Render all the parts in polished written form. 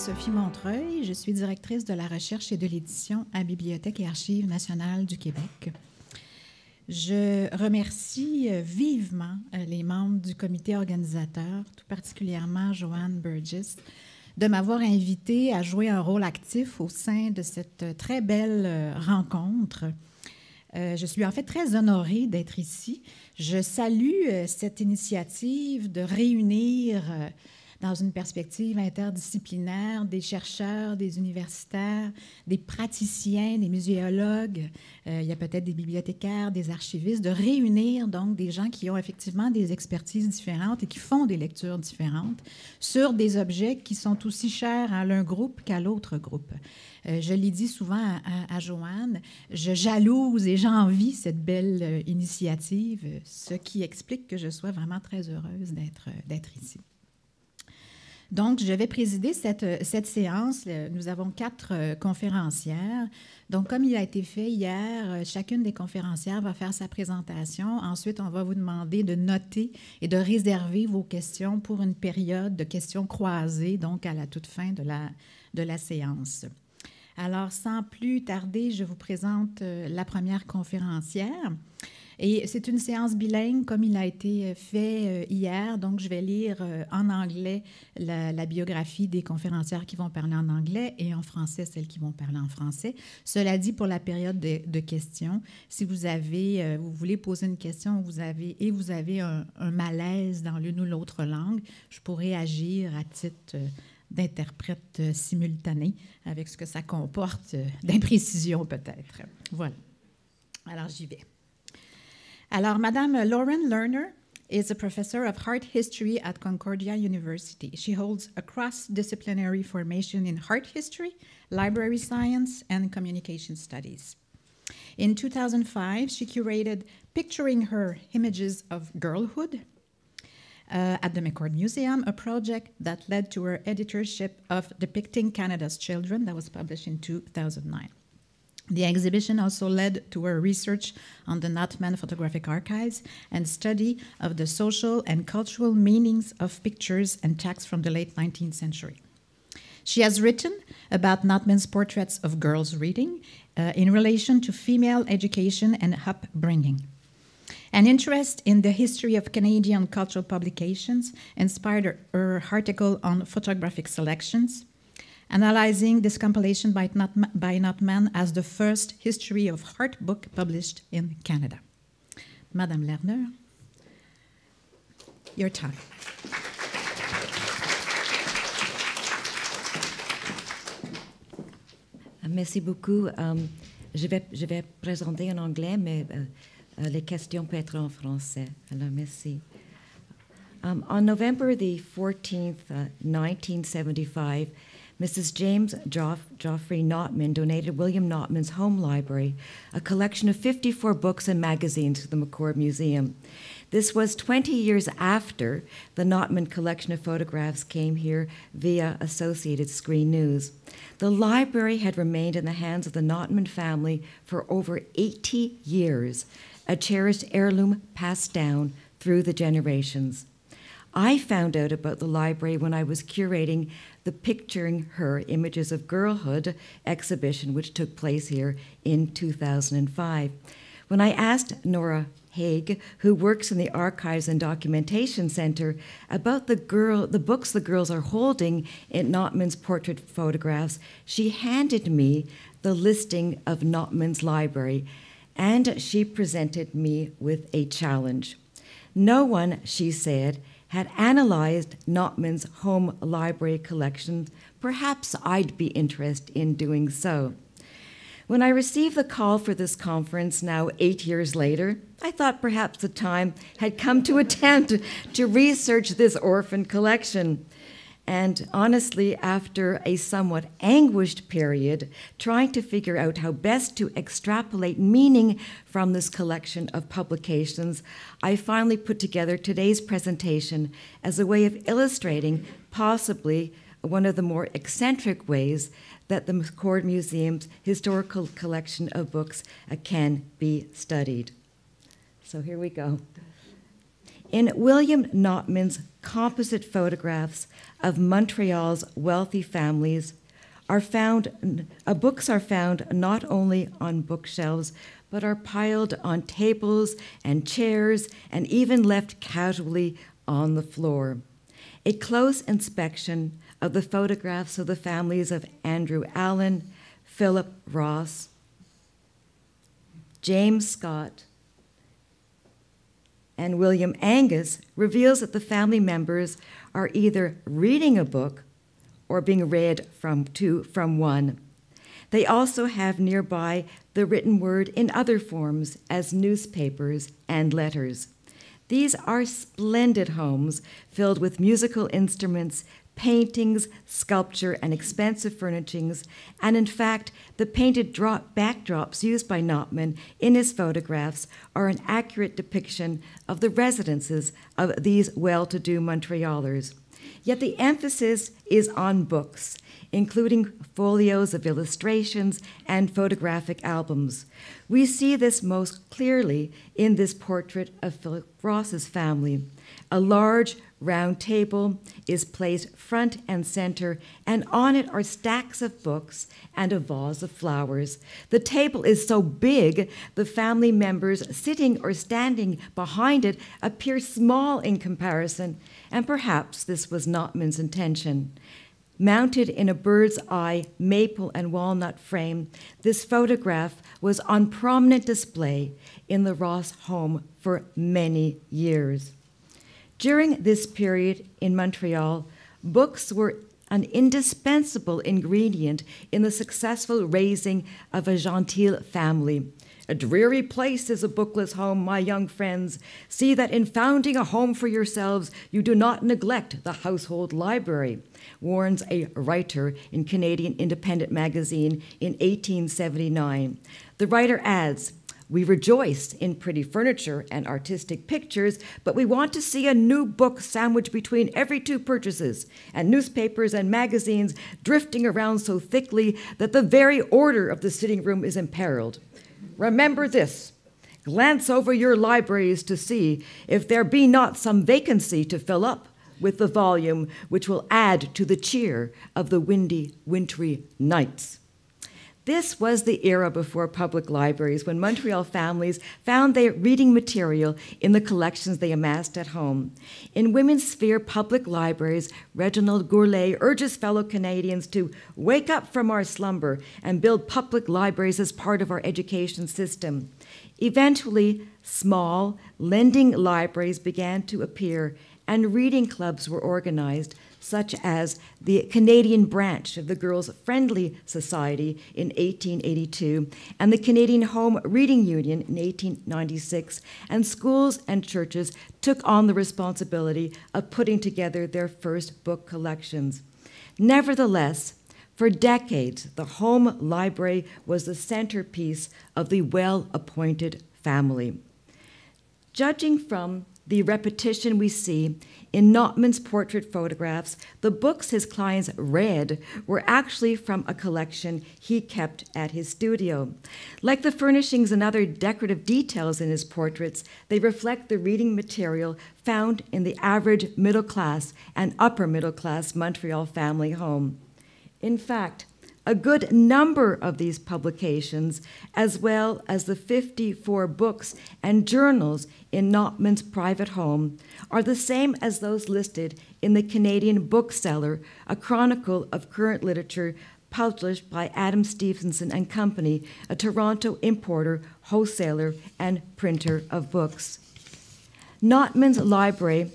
Sophie Montreuil, je suis directrice de la recherche et de l'édition à Bibliothèque et Archives nationales du Québec. Je remercie vivement les membres du comité organisateur, tout particulièrement Joanne Burgess, de m'avoir invitée à jouer un rôle actif au sein de cette très belle rencontre. Je suis en fait très honorée d'être ici. Je salue cette initiative de réunir dans une perspective interdisciplinaire des chercheurs, des universitaires, des praticiens, des muséologues, il y a peut-être des bibliothécaires, des archivistes, de réunir donc des gens qui ont effectivement des expertises différentes et qui font des lectures différentes sur des objets qui sont aussi chers à l'un groupe qu'à l'autre groupe. Je l'ai dit souvent à Joanne, je jalouse et j'envie cette belle initiative, ce qui explique que je sois vraiment très heureuse d'être ici. Donc, je vais présider cette séance. Nous avons 4 conférencières. Donc, comme il a été fait hier, chacune des conférencières va faire sa présentation. Ensuite, on va vous demander de noter et de réserver vos questions pour une période de questions croisées, donc à la toute fin de la séance. Alors, sans plus tarder, je vous présente la première conférencière. Et c'est une séance bilingue, comme il a été fait hier. Donc, je vais lire en anglais la biographie des conférencières qui vont parler en anglais et en français, celles qui vont parler en français. Cela dit, pour la période de questions, si vous voulez poser une question, vous avez un malaise dans l'une ou l'autre langue, je pourrais agir à titre d'interprète simultané avec ce que ça comporte d'imprécision peut-être. Voilà. Alors, j'y vais. Alors, Madame Lauren Lerner is a professor of art history at Concordia University. She holds a cross-disciplinary formation in art history, library science, and communication studies. In 2005, she curated Picturing Her Images of Girlhood at the McCord Museum, a project that led to her editorship of Depicting Canada's Children that was published in 2009. The exhibition also led to her research on the Notman Photographic Archives and study of the social and cultural meanings of pictures and texts from the late 19th century. She has written about Notman's portraits of girls reading in relation to female education and upbringing. An interest in the history of Canadian cultural publications inspired her article on photographic selections, analyzing this compilation by Notman as the first history of art book published in Canada. Madame Lerner, your time. Merci beaucoup. Je vais présenter en anglais, mais les questions peuvent être en français. Alors, merci. On November the 14th, 1975, Mrs. James Geoffrey Notman donated William Notman's home library a collection of 54 books and magazines to the McCord Museum. This was 20 years after the Notman collection of photographs came here via Associated Screen News. The library had remained in the hands of the Notman family for over 80 years, a cherished heirloom passed down through the generations. I found out about the library when I was curating the Picturing Her Images of Girlhood exhibition, which took place here in 2005. When I asked Nora Haig, who works in the Archives and Documentation Center, about the books the girls are holding in Notman's portrait photographs, she handed me the listing of Notman's library, and she presented me with a challenge. No one, she said, had analyzed Notman's home library collection. Perhaps I'd be interested in doing so. When I received the call for this conference now 8 years later, I thought perhaps the time had come to attempt to research this orphan collection. And honestly, after a somewhat anguished period, trying to figure out how best to extrapolate meaning from this collection of publications, I finally put together today's presentation as a way of illustrating possibly one of the more eccentric ways that the McCord Museum's historical collection of books can be studied. So here we go. In William Notman's composite photographs of Montreal's wealthy families books are found not only on bookshelves, but are piled on tables and chairs and even left casually on the floor. A close inspection of the photographs of the families of Andrew Allen, Philip Ross, James Scott, and William Angus reveals that the family members are either reading a book or being read from one. They also have nearby the written word in other forms as newspapers and letters. These are splendid homes filled with musical instruments, paintings, sculpture, and expensive furnishings, and in fact, the painted backdrops used by Notman in his photographs are an accurate depiction of the residences of these well-to-do Montrealers. Yet the emphasis is on books, including folios of illustrations and photographic albums. We see this most clearly in this portrait of Philip Ross's family. A large round table is placed front and center, and on it are stacks of books and a vase of flowers. The table is so big, the family members sitting or standing behind it appear small in comparison, and perhaps this was Notman's intention. Mounted in a bird's eye maple and walnut frame, this photograph was on prominent display in the Ross home for many years. During this period in Montreal, books were an indispensable ingredient in the successful raising of a genteel family. A dreary place is a bookless home, my young friends. See that in founding a home for yourselves, you do not neglect the household library, warns a writer in Canadian Independent magazine in 1879. The writer adds, "We rejoice in pretty furniture and artistic pictures, but we want to see a new book sandwiched between every two purchases, and newspapers and magazines drifting around so thickly that the very order of the sitting room is imperiled. Remember this, glance over your libraries to see if there be not some vacancy to fill up with the volume which will add to the cheer of the windy, wintry nights." This was the era before public libraries, when Montreal families found their reading material in the collections they amassed at home. In Women's Sphere Public Libraries, Reginald Gourlay urges fellow Canadians to wake up from our slumber and build public libraries as part of our education system. Eventually, small, lending libraries began to appear, and reading clubs were organized, such as the Canadian branch of the Girls' Friendly Society in 1882 and the Canadian Home Reading Union in 1896, and schools and churches took on the responsibility of putting together their first book collections. Nevertheless, for decades, the home library was the centerpiece of the well-appointed family. Judging from the repetition we see in Notman's portrait photographs, the books his clients read were actually from a collection he kept at his studio. Like the furnishings and other decorative details in his portraits, they reflect the reading material found in the average middle class and upper middle class Montreal family home. In fact, a good number of these publications, as well as the 54 books and journals in Notman's private home, are the same as those listed in the Canadian Bookseller, a chronicle of current literature published by Adam Stevenson and Company, a Toronto importer, wholesaler, and printer of books. Notman's library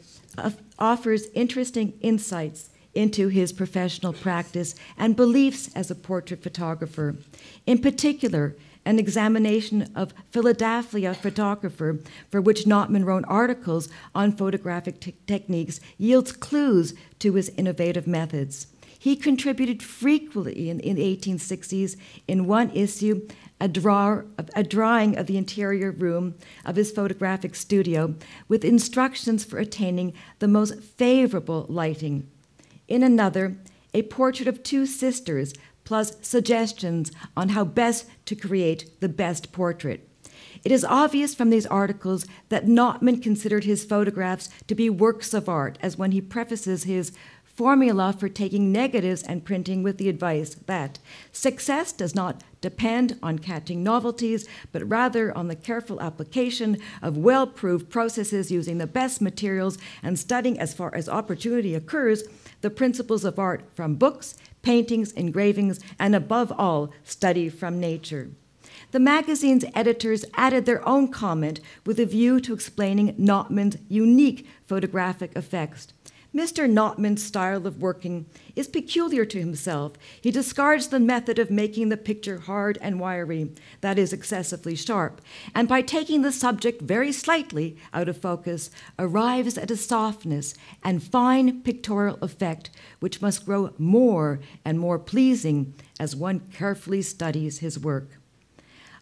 offers interesting insights into his professional practice and beliefs as a portrait photographer. In particular, an examination of Philadelphia photographer, for which Notman wrote articles on photographic techniques, yields clues to his innovative methods. He contributed frequently in the 1860s, in one issue, a drawing of the interior room of his photographic studio with instructions for attaining the most favorable lighting. In another, a portrait of two sisters, plus suggestions on how best to create the best portrait. It is obvious from these articles that Notman considered his photographs to be works of art, as when he prefaces his formula for taking negatives and printing with the advice that success does not depend on catching novelties, but rather on the careful application of well-proved processes using the best materials and studying, as far as opportunity occurs, the principles of art from books, paintings, engravings, and above all, study from nature. The magazine's editors added their own comment with a view to explaining Notman's unique photographic effects. Mr. Notman's style of working is peculiar to himself. He discards the method of making the picture hard and wiry, that is, excessively sharp, and by taking the subject very slightly out of focus, arrives at a softness and fine pictorial effect which must grow more and more pleasing as one carefully studies his work.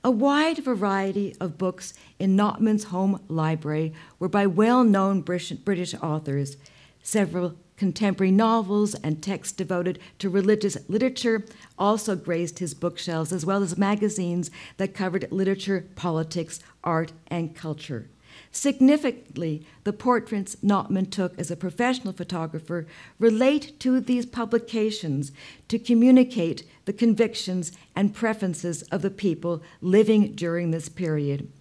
A wide variety of books in Notman's home library were by well-known British authors. Several contemporary novels and texts devoted to religious literature also graced his bookshelves, as well as magazines that covered literature, politics, art, and culture. Significantly, the portraits Notman took as a professional photographer relate to these publications to communicate the convictions and preferences of the people living during this period.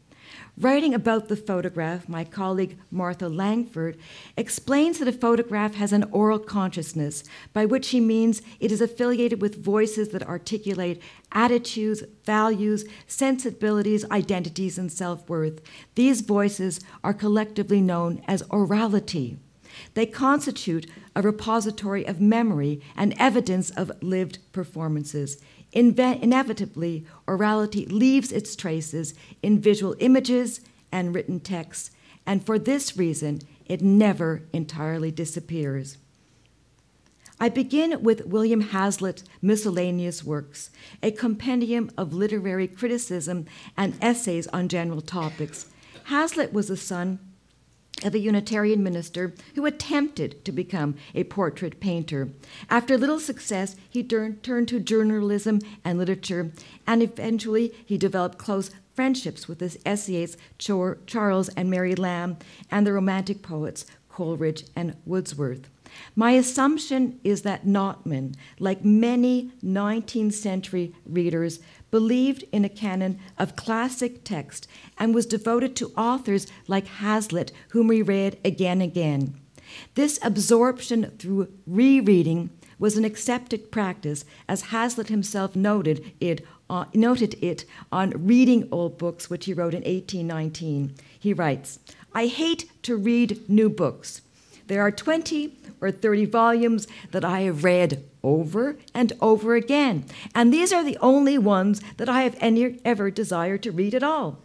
Writing about the photograph, my colleague Martha Langford explains that a photograph has an oral consciousness, by which she means it is affiliated with voices that articulate attitudes, values, sensibilities, identities, and self-worth. These voices are collectively known as orality. They constitute a repository of memory and evidence of lived performances. Inevitably, orality leaves its traces in visual images and written texts, and for this reason, it never entirely disappears. I begin with William Hazlitt's Miscellaneous Works, a compendium of literary criticism and essays on general topics. Hazlitt was the son of a Unitarian minister who attempted to become a portrait painter. After little success, he turned to journalism and literature, and eventually he developed close friendships with his essayists Charles and Mary Lamb and the Romantic poets Coleridge and Wordsworth. My assumption is that Notman, like many 19th century readers, believed in a canon of classic text and was devoted to authors like Hazlitt, whom he read again and again. This absorption through rereading was an accepted practice, as Hazlitt himself noted it on Reading Old Books, which he wrote in 1819. He writes, "I hate to read new books. There are 20 or 30 volumes that I have read over and over again, and these are the only ones that I have ever desired to read at all.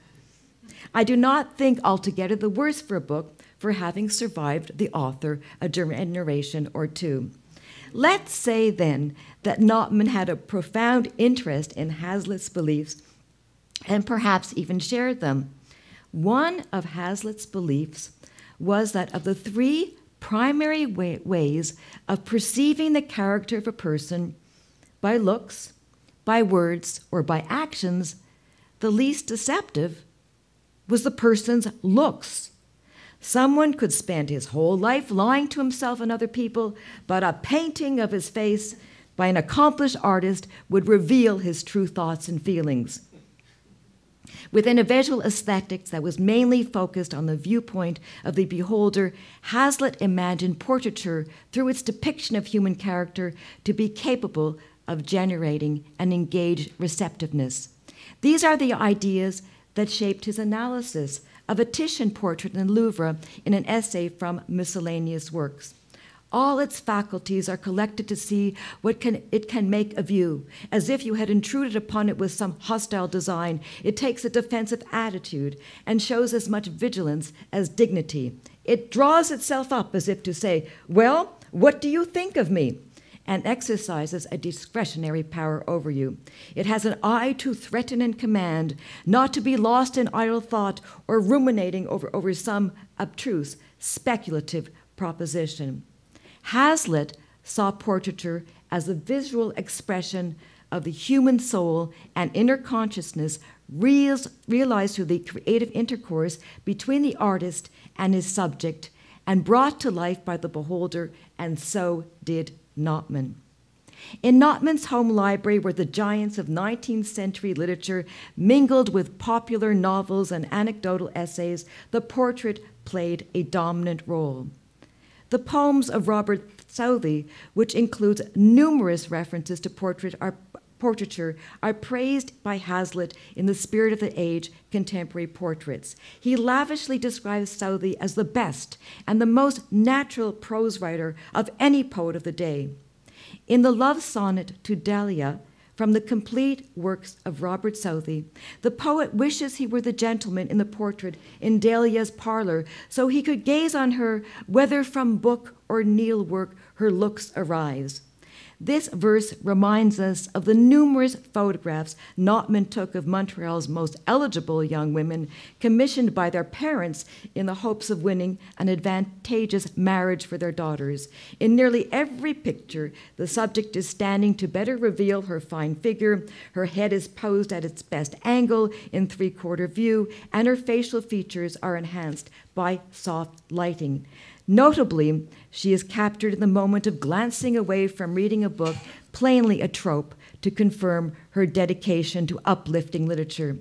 I do not think altogether the worse for a book for having survived the author a generation or two." Let's say then that Notman had a profound interest in Hazlitt's beliefs and perhaps even shared them. One of Hazlitt's beliefs was that of the three primary ways of perceiving the character of a person, by looks, by words, or by actions, the least deceptive was the person's looks. Someone could spend his whole life lying to himself and other people, but a painting of his face by an accomplished artist would reveal his true thoughts and feelings. Within a visual aesthetics that was mainly focused on the viewpoint of the beholder, Hazlitt imagined portraiture, through its depiction of human character, to be capable of generating an engaged receptiveness. These are the ideas that shaped his analysis of a Titian portrait in the Louvre in an essay from Miscellaneous Works. All its faculties are collected to see what it can make of you. As if you had intruded upon it with some hostile design, it takes a defensive attitude and shows as much vigilance as dignity. It draws itself up as if to say, "Well, what do you think of me?" and exercises a discretionary power over you. It has an eye to threaten and command, not to be lost in idle thought or ruminating over some abstruse, speculative proposition. Hazlitt saw portraiture as a visual expression of the human soul and inner consciousness realized through the creative intercourse between the artist and his subject and brought to life by the beholder, and so did Notman. In Notman's home library were the giants of 19th century literature mingled with popular novels and anecdotal essays. The portrait played a dominant role. The poems of Robert Southey, which includes numerous references to portraiture, are praised by Hazlitt in The Spirit of the Age, Contemporary Portraits. He lavishly describes Southey as the best and the most natural prose writer of any poet of the day. In the love sonnet to Delia, from the complete works of Robert Southey, the poet wishes he were the gentleman in the portrait in Delia's parlor, so he could gaze on her, whether from book or needlework her looks arise. This verse reminds us of the numerous photographs Notman took of Montreal's most eligible young women, commissioned by their parents in the hopes of winning an advantageous marriage for their daughters. In nearly every picture, the subject is standing to better reveal her fine figure, her head is posed at its best angle in three-quarter view, and her facial features are enhanced by soft lighting. Notably, she is captured in the moment of glancing away from reading a book, plainly a trope, to confirm her dedication to uplifting literature.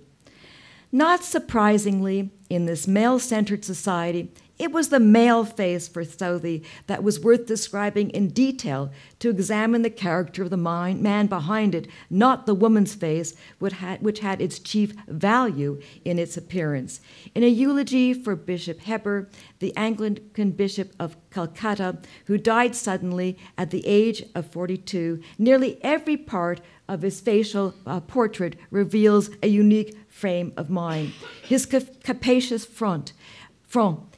Not surprisingly, in this male-centered society, it was the male face for Southey that was worth describing in detail to examine the character of the man behind it, not the woman's face, which had its chief value in its appearance. In a eulogy for Bishop Heber, the Anglican Bishop of Calcutta, who died suddenly at the age of 42, nearly every part of his facial portrait reveals a unique frame of mind. His capacious front,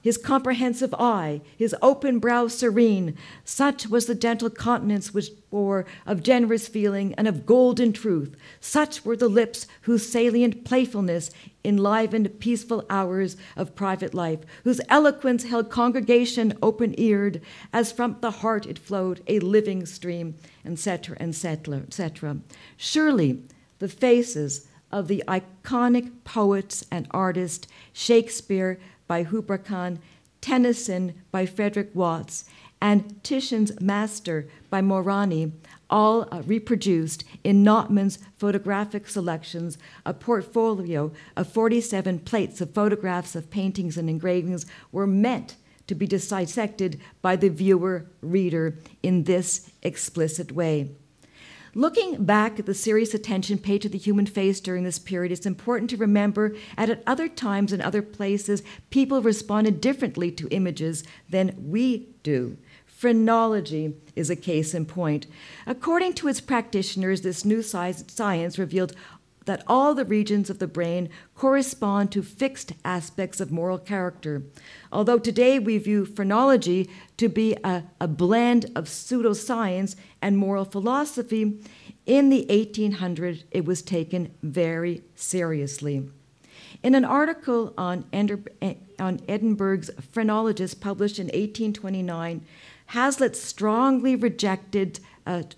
his comprehensive eye, his open brow serene, such was the gentle countenance which bore of generous feeling and of golden truth. Such were the lips whose salient playfulness enlivened peaceful hours of private life, whose eloquence held congregation open-eared, as from the heart it flowed a living stream, etc., etc., etc. Surely the faces of the iconic poets and artists, Shakespeare by Kubla Khan, Tennyson by Frederick Watts, and Titian's Master by Morani, all reproduced in Notman's photographic selections, a portfolio of 47 plates of photographs of paintings and engravings were meant to be dissected by the viewer-reader in this explicit way. Looking back at the serious attention paid to the human face during this period, it's important to remember that at other times and other places, people responded differently to images than we do. Phrenology is a case in point. According to its practitioners, this new science revealed that all the regions of the brain correspond to fixed aspects of moral character. Although today we view phrenology to be a blend of pseudoscience and moral philosophy, in the 1800s it was taken very seriously. In an article on Edinburgh's phrenologist published in 1829, Hazlitt strongly rejected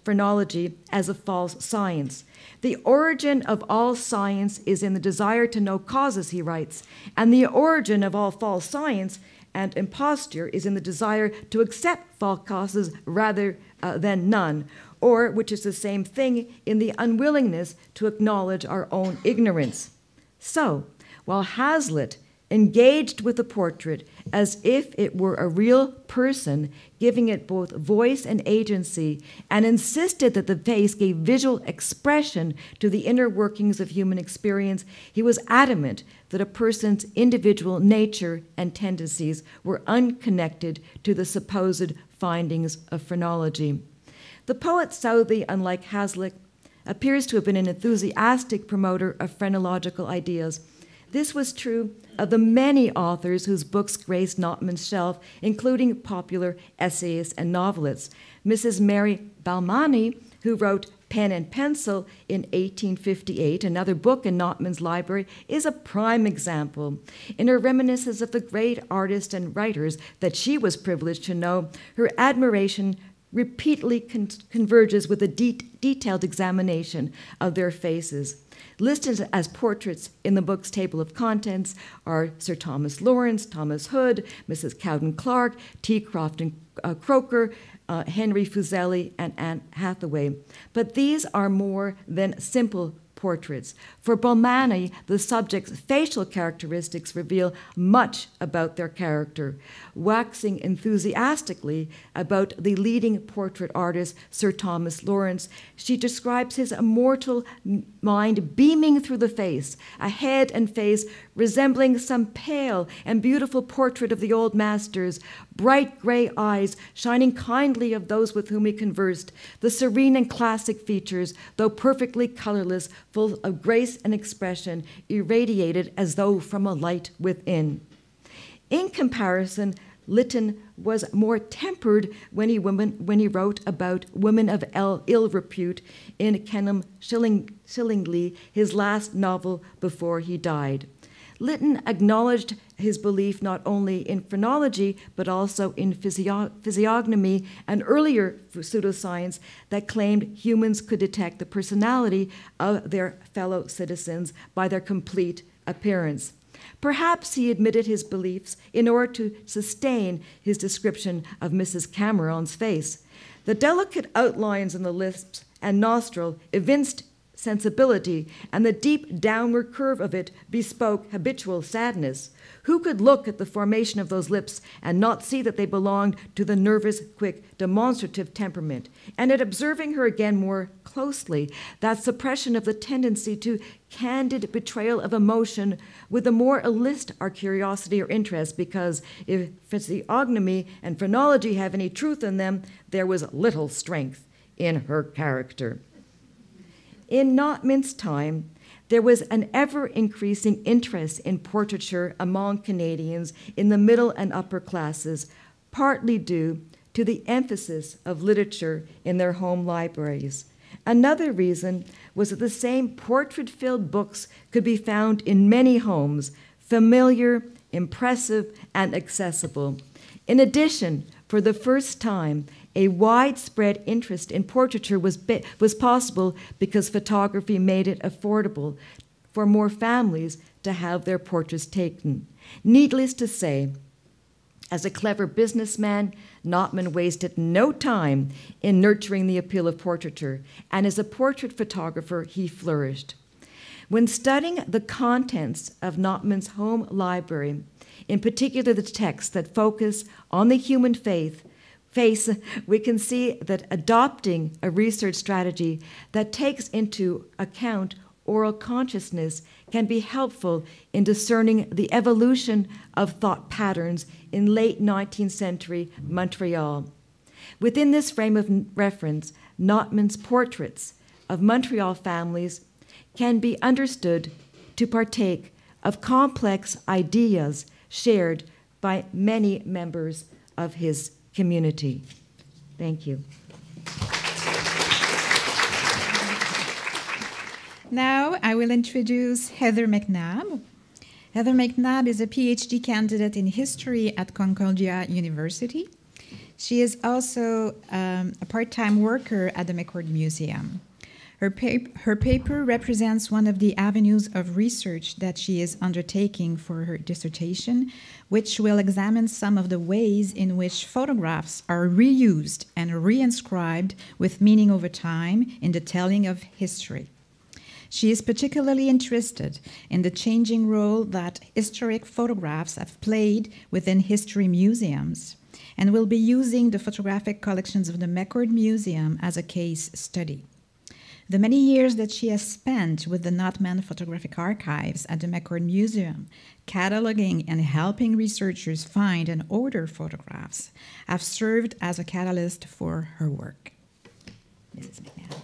phrenology as a false science. The origin of all science is in the desire to know causes, he writes, and the origin of all false science and imposture is in the desire to accept false causes rather than none, or, which is the same thing, in the unwillingness to acknowledge our own ignorance. So, while Hazlitt engaged with the portrait as if it were a real person, giving it both voice and agency, and insisted that the face gave visual expression to the inner workings of human experience, he was adamant that a person's individual nature and tendencies were unconnected to the supposed findings of phrenology. The poet Southey, unlike Hazlitt, appears to have been an enthusiastic promoter of phrenological ideas. This was true of the many authors whose books graced Notman's shelf, including popular essayists and novelists. Mrs. Mary Balmani, who wrote Pen and Pencil in 1858, another book in Notman's library, is a prime example. In her reminiscences of the great artists and writers that she was privileged to know, her admiration repeatedly converges with a detailed examination of their faces. Listed as portraits in the book's table of contents are Sir Thomas Lawrence, Thomas Hood, Mrs. Cowden Clarke, T. Crofton Croker, Henry Fuseli, and Anne Hathaway. But these are more than simple portraits. For Bomani, the subject's facial characteristics reveal much about their character. Waxing enthusiastically about the leading portrait artist, Sir Thomas Lawrence, she describes his immortal mind beaming through the face, a head and face resembling some pale and beautiful portrait of the old masters, bright gray eyes shining kindly of those with whom he conversed, the serene and classic features, though perfectly colorless, full of grace and expression, irradiated as though from a light within. In comparison, Lytton was more tempered when he wrote about women of ill repute in Kenelm Shillinglee, his last novel before he died. Lytton acknowledged his belief not only in phrenology, but also in physiognomy, an earlier pseudoscience that claimed humans could detect the personality of their fellow citizens by their complete appearance. Perhaps he admitted his beliefs in order to sustain his description of Mrs. Cameron's face. The delicate outlines in the lips and nostril evinced sensibility, and the deep downward curve of it bespoke habitual sadness. Who could look at the formation of those lips and not see that they belonged to the nervous, quick, demonstrative temperament? And at observing her again more closely, that suppression of the tendency to candid betrayal of emotion would the more elicit our curiosity or interest, because if physiognomy and phrenology have any truth in them, there was little strength in her character. In Notman's time, there was an ever-increasing interest in portraiture among Canadians in the middle and upper classes, partly due to the emphasis of literature in their home libraries. Another reason was that the same portrait-filled books could be found in many homes, familiar, impressive, and accessible. In addition, for the first time, a widespread interest in portraiture was possible because photography made it affordable for more families to have their portraits taken. Needless to say, as a clever businessman, Notman wasted no time in nurturing the appeal of portraiture, and as a portrait photographer, he flourished. When studying the contents of Notman's home library, in particular the texts that focus on the human face, we can see that adopting a research strategy that takes into account oral consciousness can be helpful in discerning the evolution of thought patterns in late 19th century Montreal. Within this frame of reference, Notman's portraits of Montreal families can be understood to partake of complex ideas shared by many members of his community. Thank you. Now I will introduce Heather McNabb. Heather McNabb is a PhD candidate in history at Concordia University. She is also a part-time worker at the McCord Museum. Her paper represents one of the avenues of research that she is undertaking for her dissertation, which will examine some of the ways in which photographs are reused and reinscribed with meaning over time in the telling of history. She is particularly interested in the changing role that historic photographs have played within history museums, and will be using the photographic collections of the McCord Museum as a case study. The many years that she has spent with the Notman Photographic Archives at the McCord Museum, cataloging and helping researchers find and order photographs, have served as a catalyst for her work. Mrs. McNabb.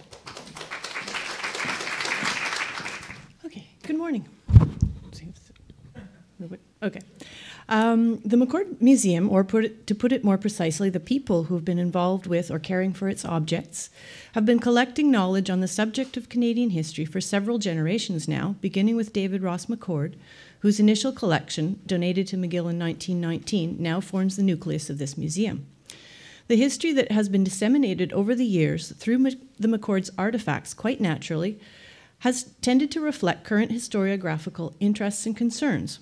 Okay, good morning. Okay. The McCord Museum, or to put it more precisely, the people who've been involved with or caring for its objects, have been collecting knowledge on the subject of Canadian history for several generations now, beginning with David Ross McCord, whose initial collection, donated to McGill in 1919, now forms the nucleus of this museum. The history that has been disseminated over the years through the McCord's artifacts, quite naturally, has tended to reflect current historiographical interests and concerns.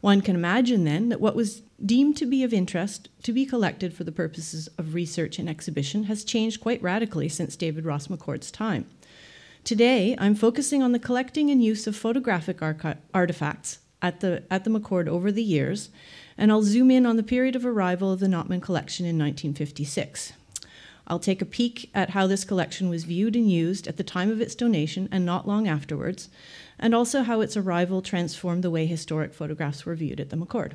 One can imagine, then, that what was deemed to be of interest to be collected for the purposes of research and exhibition has changed quite radically since David Ross McCord's time. Today, I'm focusing on the collecting and use of photographic artifacts at the McCord over the years, and I'll zoom in on the period of arrival of the Notman collection in 1956. I'll take a peek at how this collection was viewed and used at the time of its donation and not long afterwards, and also how its arrival transformed the way historic photographs were viewed at the McCord.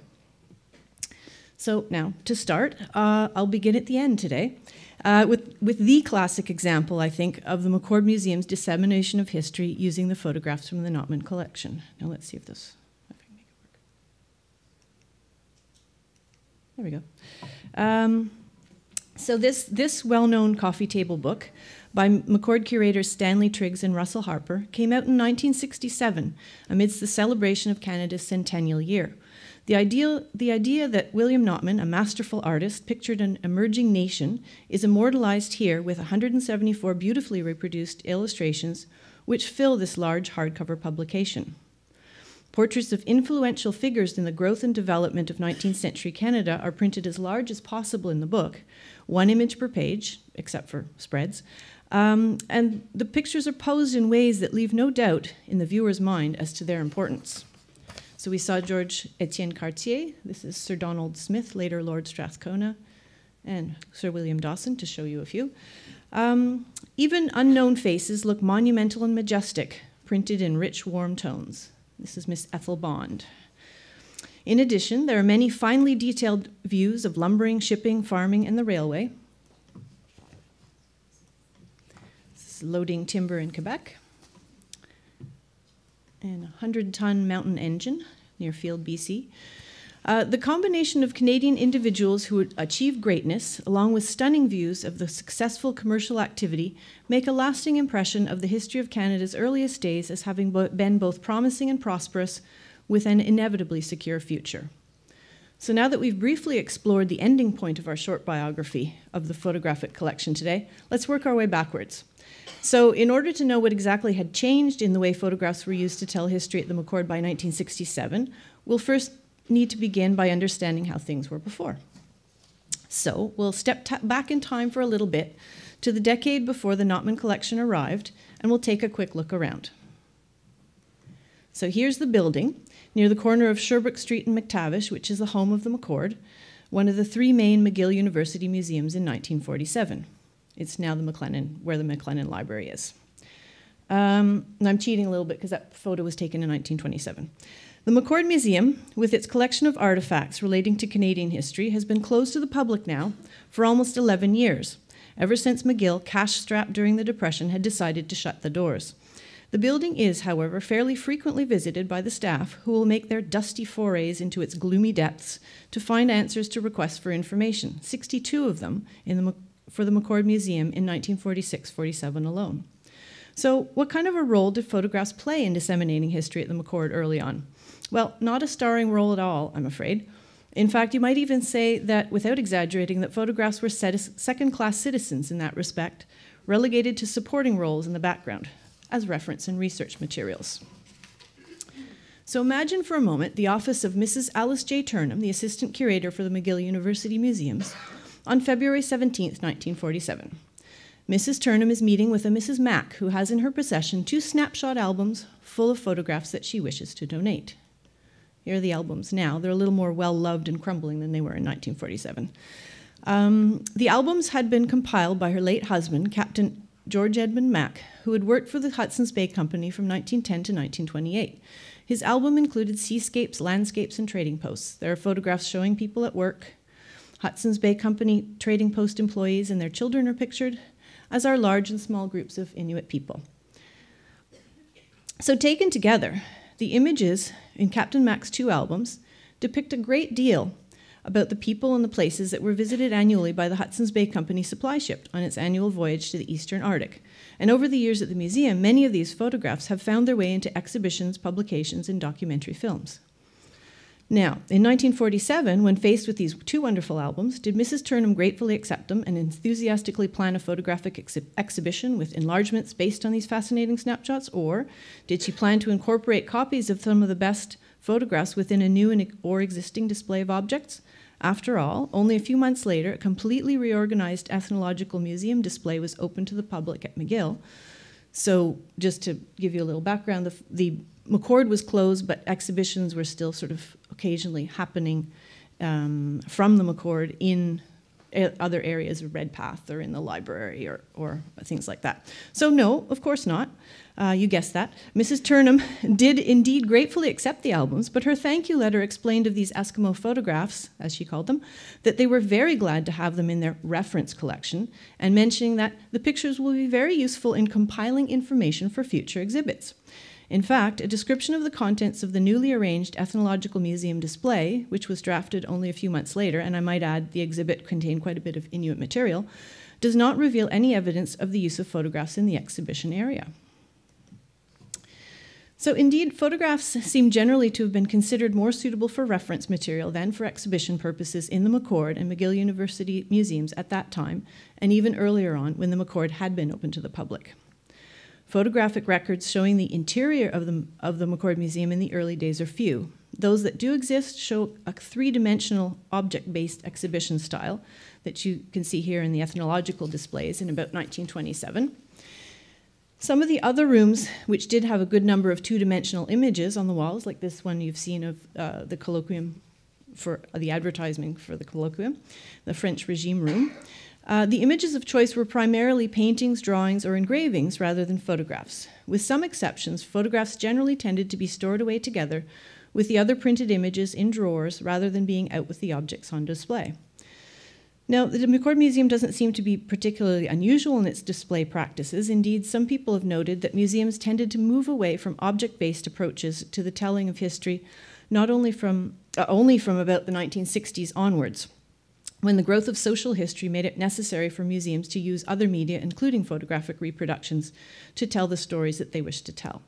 So now, to start, I'll begin at the end today with the classic example, I think, of the McCord Museum's dissemination of history using the photographs from the Notman collection. Now let's see if I can make it work. There we go. So this well-known coffee table book by McCord curators Stanley Triggs and Russell Harper came out in 1967 amidst the celebration of Canada's centennial year. The idea that William Notman, a masterful artist, pictured an emerging nation is immortalized here with 174 beautifully reproduced illustrations which fill this large hardcover publication. Portraits of influential figures in the growth and development of 19th century Canada are printed as large as possible in the book, one image per page, except for spreads, and the pictures are posed in ways that leave no doubt in the viewer's mind as to their importance. So we saw George Etienne Cartier, this is Sir Donald Smith, later Lord Strathcona, and Sir William Dawson, to show you a few. Even unknown faces look monumental and majestic, printed in rich, warm tones. This is Miss Ethel Bond. In addition, there are many finely detailed views of lumbering, shipping, farming, and the railway. This is loading timber in Quebec. And a 100-ton mountain engine near Field, BC. The combination of Canadian individuals who would achieve greatness, along with stunning views of the successful commercial activity, make a lasting impression of the history of Canada's earliest days as having been both promising and prosperous, with an inevitably secure future. So now that we've briefly explored the ending point of our short biography of the photographic collection today, let's work our way backwards. So in order to know what exactly had changed in the way photographs were used to tell history at the McCord by 1967, we'll first need to begin by understanding how things were before. So we'll step back in time for a little bit to the decade before the Notman collection arrived, and we'll take a quick look around. So here's the building near the corner of Sherbrooke Street and McTavish, which is the home of the McCord, one of the three main McGill University museums in 1947. It's now where the McLennan Library is. And I'm cheating a little bit because that photo was taken in 1927. The McCord Museum, with its collection of artifacts relating to Canadian history, has been closed to the public now for almost 11 years, ever since McGill, cash-strapped during the Depression, had decided to shut the doors. The building is, however, fairly frequently visited by the staff, who will make their dusty forays into its gloomy depths to find answers to requests for information, 62 of them for the McCord Museum in 1946-47 alone. So what kind of a role did photographs play in disseminating history at the McCord early on? Well, not a starring role at all, I'm afraid. In fact, you might even say that, without exaggerating, that photographs were second-class citizens in that respect, relegated to supporting roles in the background, as reference and research materials. So imagine for a moment the office of Mrs. Alice J. Turnham, the assistant curator for the McGill University Museums, on February 17, 1947. Mrs. Turnham is meeting with a Mrs. Mack, who has in her possession 2 snapshot albums full of photographs that she wishes to donate. Here are the albums now. They're a little more well-loved and crumbling than they were in 1947. The albums had been compiled by her late husband, Captain George Edmund Mack, who had worked for the Hudson's Bay Company from 1910 to 1928. His album included seascapes, landscapes, and trading posts. There are photographs showing people at work. Hudson's Bay Company trading post employees and their children are pictured, as are large and small groups of Inuit people. So taken together, the images in Captain Mack's 2 albums depict a great deal about the people and the places that were visited annually by the Hudson's Bay Company supply ship on its annual voyage to the Eastern Arctic. And over the years at the museum, many of these photographs have found their way into exhibitions, publications, and documentary films. Now, in 1947, when faced with these two wonderful albums, did Mrs. Turnham gratefully accept them and enthusiastically plan a photographic exhibition with enlargements based on these fascinating snapshots? Or did she plan to incorporate copies of some of the best photographs within a new or existing display of objects? After all, only a few months later, a completely reorganized ethnological museum display was open to the public at McGill. So just to give you a little background, the McCord was closed, but exhibitions were still sort of occasionally happening from the McCord in other areas of Redpath or in the library or things like that. So no, of course not. You guessed that. Mrs. Turnham did indeed gratefully accept the albums, but her thank you letter explained of these Eskimo photographs, as she called them, that they were very glad to have them in their reference collection, and mentioning that the pictures will be very useful in compiling information for future exhibits. In fact, a description of the contents of the newly arranged Ethnological Museum display, which was drafted only a few months later, and I might add the exhibit contained quite a bit of Inuit material, does not reveal any evidence of the use of photographs in the exhibition area. So indeed, photographs seem generally to have been considered more suitable for reference material than for exhibition purposes in the McCord and McGill University museums at that time, and even earlier on when the McCord had been open to the public. Photographic records showing the interior of the McCord Museum in the early days are few. Those that do exist show a three-dimensional object-based exhibition style that you can see here in the ethnological displays in about 1927. Some of the other rooms, which did have a good number of two-dimensional images on the walls, like this one you've seen of the colloquium for the advertising for the colloquium, the French Regime Room, the images of choice were primarily paintings, drawings, or engravings rather than photographs. With some exceptions, photographs generally tended to be stored away together with the other printed images in drawers rather than being out with the objects on display. Now, the McCord Museum doesn't seem to be particularly unusual in its display practices. Indeed, some people have noted that museums tended to move away from object-based approaches to the telling of history, not only from about the 1960s onwards, when the growth of social history made it necessary for museums to use other media, including photographic reproductions, to tell the stories that they wished to tell.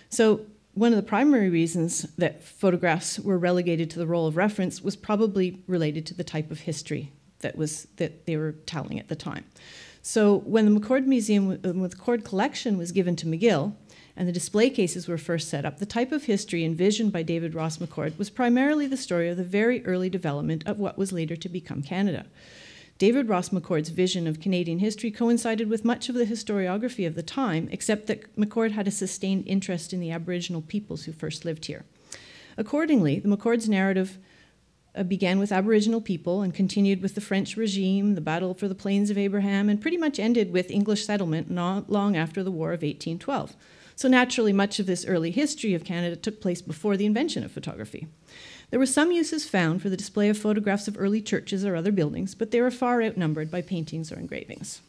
So one of the primary reasons that photographs were relegated to the role of reference was probably related to the type of history that they were telling at the time. So when the McCord collection was given to McGill, and the display cases were first set up, the type of history envisioned by David Ross McCord was primarily the story of the very early development of what was later to become Canada. David Ross McCord's vision of Canadian history coincided with much of the historiography of the time, except that McCord had a sustained interest in the Aboriginal peoples who first lived here. Accordingly, the McCord's narrative began with Aboriginal people and continued with the French regime, the battle for the Plains of Abraham, and pretty much ended with English settlement not long after the War of 1812. So naturally, much of this early history of Canada took place before the invention of photography. There were some uses found for the display of photographs of early churches or other buildings, but they were far outnumbered by paintings or engravings.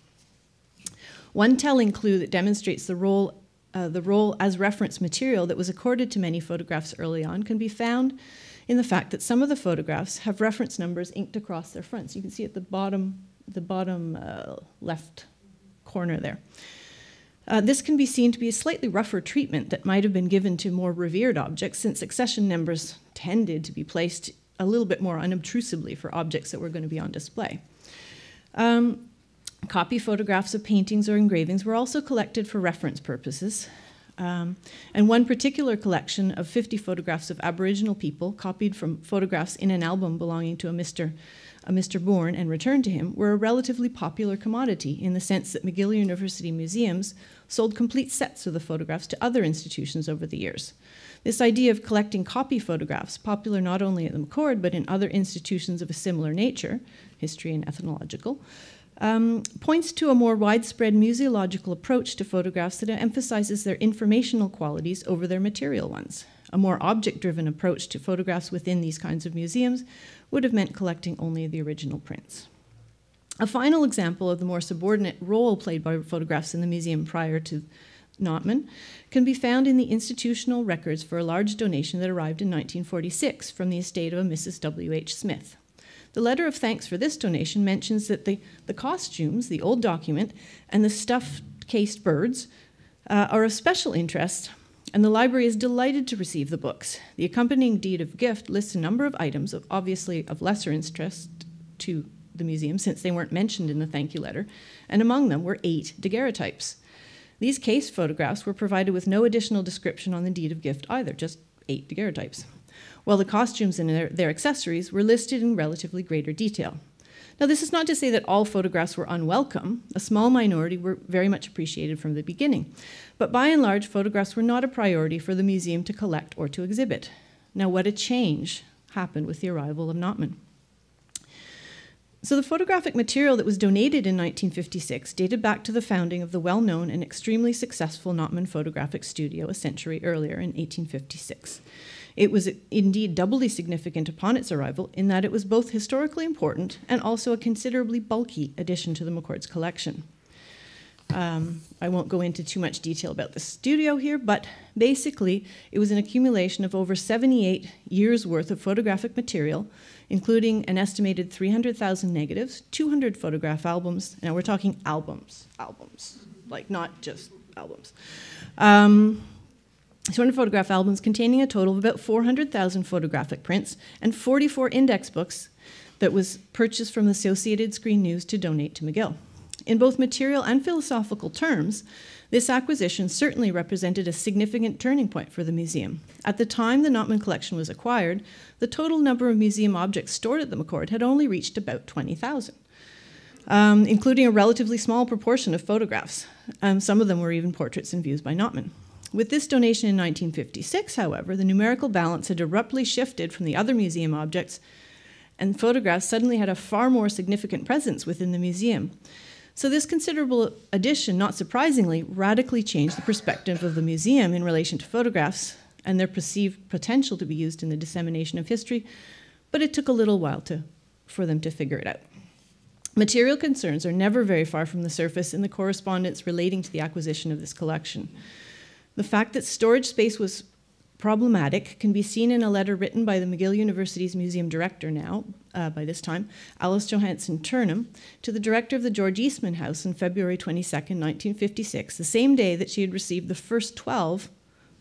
One telling clue that demonstrates the role as reference material that was accorded to many photographs early on can be found in the fact that some of the photographs have reference numbers inked across their fronts. You can see at the bottom left corner there. This can be seen to be a slightly rougher treatment that might have been given to more revered objects, since accession numbers tended to be placed a little bit more unobtrusively for objects that were going to be on display. Copy photographs of paintings or engravings were also collected for reference purposes. And one particular collection of 50 photographs of Aboriginal people, copied from photographs in an album belonging to a Mr. Bourne and returned to him, were a relatively popular commodity in the sense that McGill University museums sold complete sets of the photographs to other institutions over the years. This idea of collecting copy photographs, popular not only at the McCord but in other institutions of a similar nature, history and ethnological, points to a more widespread museological approach to photographs that emphasizes their informational qualities over their material ones. A more object-driven approach to photographs within these kinds of museums would have meant collecting only the original prints. A final example of the more subordinate role played by photographs in the museum prior to Notman can be found in the institutional records for a large donation that arrived in 1946 from the estate of a Mrs. W.H. Smith. The letter of thanks for this donation mentions that the costumes, the old document, and the stuffed cased birds are of special interest and the library is delighted to receive the books. The accompanying deed of gift lists a number of items, obviously of lesser interest to the museum since they weren't mentioned in the thank you letter, and among them were 8 daguerreotypes. These case photographs were provided with no additional description on the deed of gift either, just 8 daguerreotypes, while the costumes and their accessories were listed in relatively greater detail. Now, this is not to say that all photographs were unwelcome. A small minority were very much appreciated from the beginning. But by and large, photographs were not a priority for the museum to collect or to exhibit. Now, what a change happened with the arrival of Notman. So the photographic material that was donated in 1956 dated back to the founding of the well-known and extremely successful Notman Photographic Studio a century earlier in 1856. It was indeed doubly significant upon its arrival in that it was both historically important and also a considerably bulky addition to the McCord's collection. I won't go into too much detail about the studio here, but basically it was an accumulation of over 78 years' worth of photographic material, including an estimated 300,000 negatives, 200 photograph albums. Now we're talking albums, like not just albums. 200 photograph albums containing a total of about 400,000 photographic prints and 44 index books that was purchased from the Associated Screen News to donate to McGill. In both material and philosophical terms, this acquisition certainly represented a significant turning point for the museum. At the time the Notman collection was acquired, the total number of museum objects stored at the McCord had only reached about 20,000, including a relatively small proportion of photographs. Some of them were even portraits and views by Notman. With this donation in 1956, however, the numerical balance had abruptly shifted from the other museum objects, and photographs suddenly had a far more significant presence within the museum. So this considerable addition, not surprisingly, radically changed the perspective of the museum in relation to photographs and their perceived potential to be used in the dissemination of history, but it took a little while for them to figure it out. Material concerns are never very far from the surface in the correspondence relating to the acquisition of this collection. The fact that storage space was problematic can be seen in a letter written by the McGill University's museum director now, by this time, Alice Johansson Turnham, to the director of the George Eastman House on February 22, 1956, the same day that she had received the first 12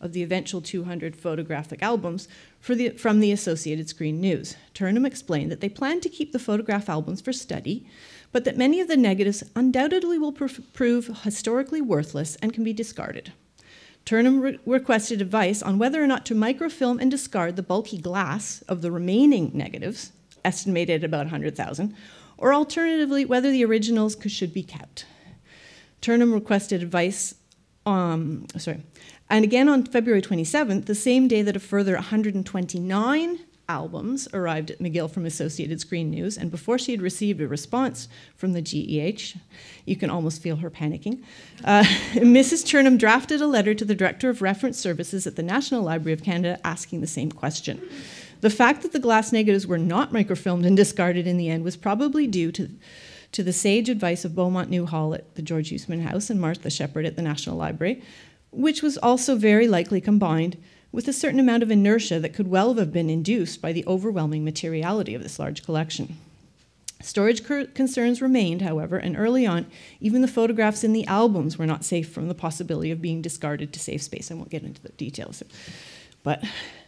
of the eventual 200 photographic albums from the Associated Screen News. Turnham explained that they planned to keep the photograph albums for study, but that many of the negatives undoubtedly will prove historically worthless and can be discarded. Turnham requested advice on whether or not to microfilm and discard the bulky glass of the remaining negatives, estimated at about 100,000, or alternatively, whether the originals should be kept. Turnham requested advice, and again on February 27th, the same day that a further 129 albums arrived at McGill from Associated Screen News, and before she had received a response from the GEH, you can almost feel her panicking, Mrs. Turnham drafted a letter to the Director of Reference Services at the National Library of Canada asking the same question. The fact that the glass negatives were not microfilmed and discarded in the end was probably due to the sage advice of Beaumont Newhall at the George Eastman House and Martha Shepard at the National Library, which was also very likely combined with a certain amount of inertia that could well have been induced by the overwhelming materiality of this large collection. Storage concerns remained, however, and early on, even the photographs in the albums were not safe from the possibility of being discarded to save space. I won't get into the details. But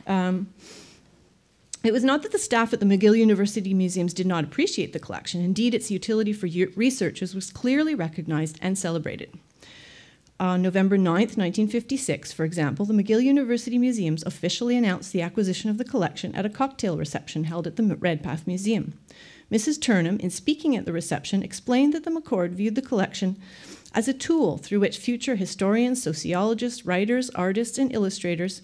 it was not that the staff at the McGill University Museums did not appreciate the collection. Indeed, its utility for researchers was clearly recognized and celebrated. On November 9th, 1956, for example, the McGill University Museums officially announced the acquisition of the collection at a cocktail reception held at the Redpath Museum. Mrs. Turnham, in speaking at the reception, explained that the McCord viewed the collection as a tool through which future historians, sociologists, writers, artists, and illustrators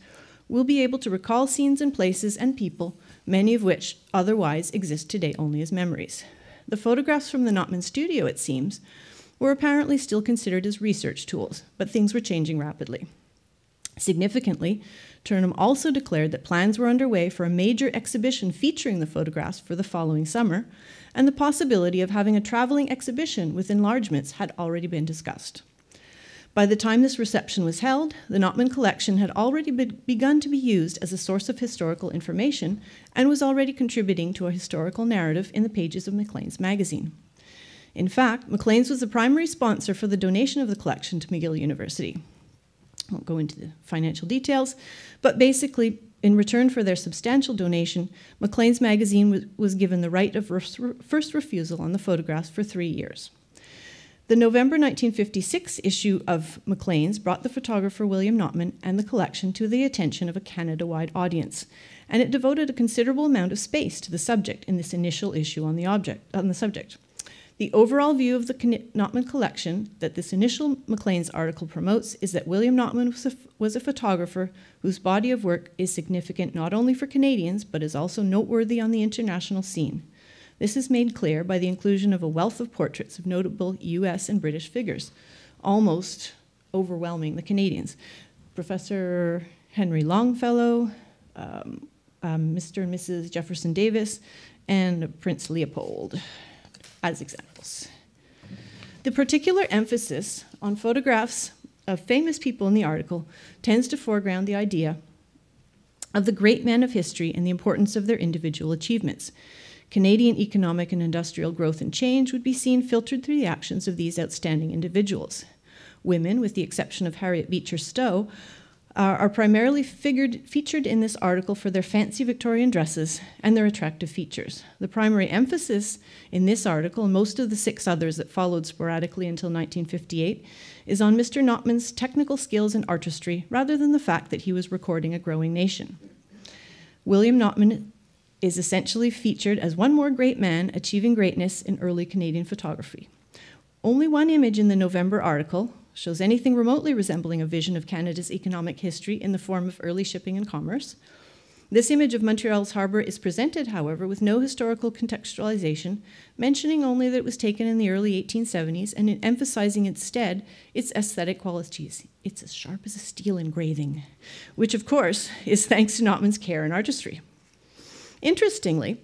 will be able to recall scenes and places and people, many of which otherwise exist today only as memories. The photographs from the Notman studio, it seems, were apparently still considered as research tools, but things were changing rapidly. Significantly, Turnham also declared that plans were underway for a major exhibition featuring the photographs for the following summer, and the possibility of having a traveling exhibition with enlargements had already been discussed. By the time this reception was held, the Notman collection had already begun to be used as a source of historical information and was already contributing to a historical narrative in the pages of Maclean's magazine. In fact, Maclean's was the primary sponsor for the donation of the collection to McGill University. I won't go into the financial details, but basically, in return for their substantial donation, Maclean's magazine was given the right of first refusal on the photographs for 3 years. The November 1956 issue of Maclean's brought the photographer William Notman and the collection to the attention of a Canada-wide audience, and it devoted a considerable amount of space to the subject in this initial issue on the subject. The overall view of the Notman collection that this initial Maclean's article promotes is that William Notman was a photographer whose body of work is significant not only for Canadians, but is also noteworthy on the international scene. This is made clear by the inclusion of a wealth of portraits of notable US and British figures, almost overwhelming the Canadians. Professor Henry Longfellow, Mr. and Mrs. Jefferson Davis, and Prince Leopold as examples. The particular emphasis on photographs of famous people in the article tends to foreground the idea of the great men of history and the importance of their individual achievements. Canadian economic and industrial growth and change would be seen filtered through the actions of these outstanding individuals. Women, with the exception of Harriet Beecher Stowe, are primarily featured in this article for their fancy Victorian dresses and their attractive features. The primary emphasis in this article, and most of the 6 others that followed sporadically until 1958, is on Mr. Notman's technical skills and artistry rather than the fact that he was recording a growing nation. William Notman is essentially featured as one more great man achieving greatness in early Canadian photography. Only one image in the November article shows anything remotely resembling a vision of Canada's economic history in the form of early shipping and commerce. This image of Montreal's harbour is presented, however, with no historical contextualization, mentioning only that it was taken in the early 1870s and emphasizing instead its aesthetic qualities. It's as sharp as a steel engraving, which of course is thanks to Notman's care and artistry. Interestingly,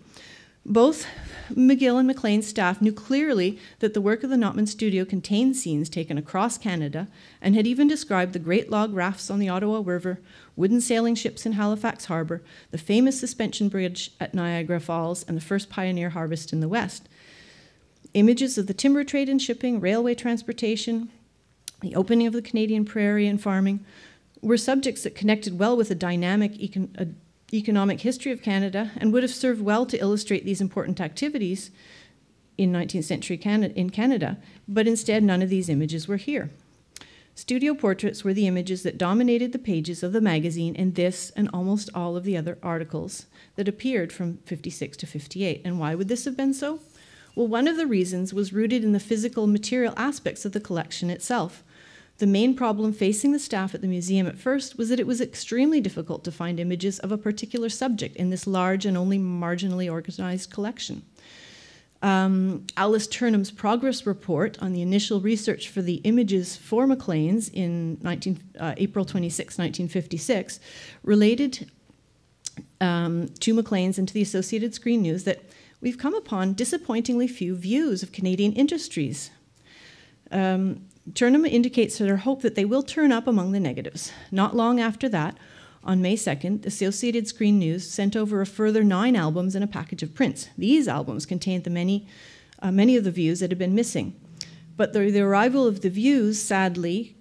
both McGill and Maclean's staff knew clearly that the work of the Notman studio contained scenes taken across Canada and had even described the great log rafts on the Ottawa River, wooden sailing ships in Halifax Harbour, the famous suspension bridge at Niagara Falls, and the first pioneer harvest in the West. Images of the timber trade and shipping, railway transportation, the opening of the Canadian prairie and farming were subjects that connected well with the dynamic economic history of Canada and would have served well to illustrate these important activities in 19th century Canada, but instead none of these images were here. Studio portraits were the images that dominated the pages of the magazine in this and almost all of the other articles that appeared from 56 to 58. And why would this have been so? Well, one of the reasons was rooted in the physical material aspects of the collection itself. The main problem facing the staff at the museum at first was that it was extremely difficult to find images of a particular subject in this large and only marginally organized collection. Alice Turnham's progress report on the initial research for the images for Maclean's in April 26, 1956, related to Maclean's and to the Associated Screen News that we've come upon disappointingly few views of Canadian industries. Turnham indicates her hope that they will turn up among the negatives. Not long after that, on May 2nd, the Associated Screen News sent over a further 9 albums and a package of prints. These albums contained the many of the views that had been missing. But the arrival of the views, sadly,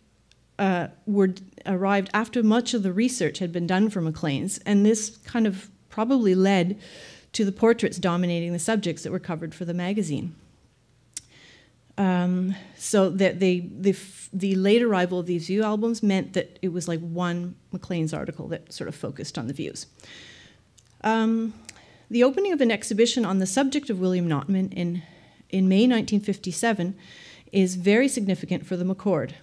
arrived after much of the research had been done for Maclean's, and this kind of probably led to the portraits dominating the subjects that were covered for the magazine. So that the late arrival of these view albums meant that it was like one Maclean's article that sort of focused on the views. The opening of an exhibition on the subject of William Notman in May 1957 is very significant for the McCord.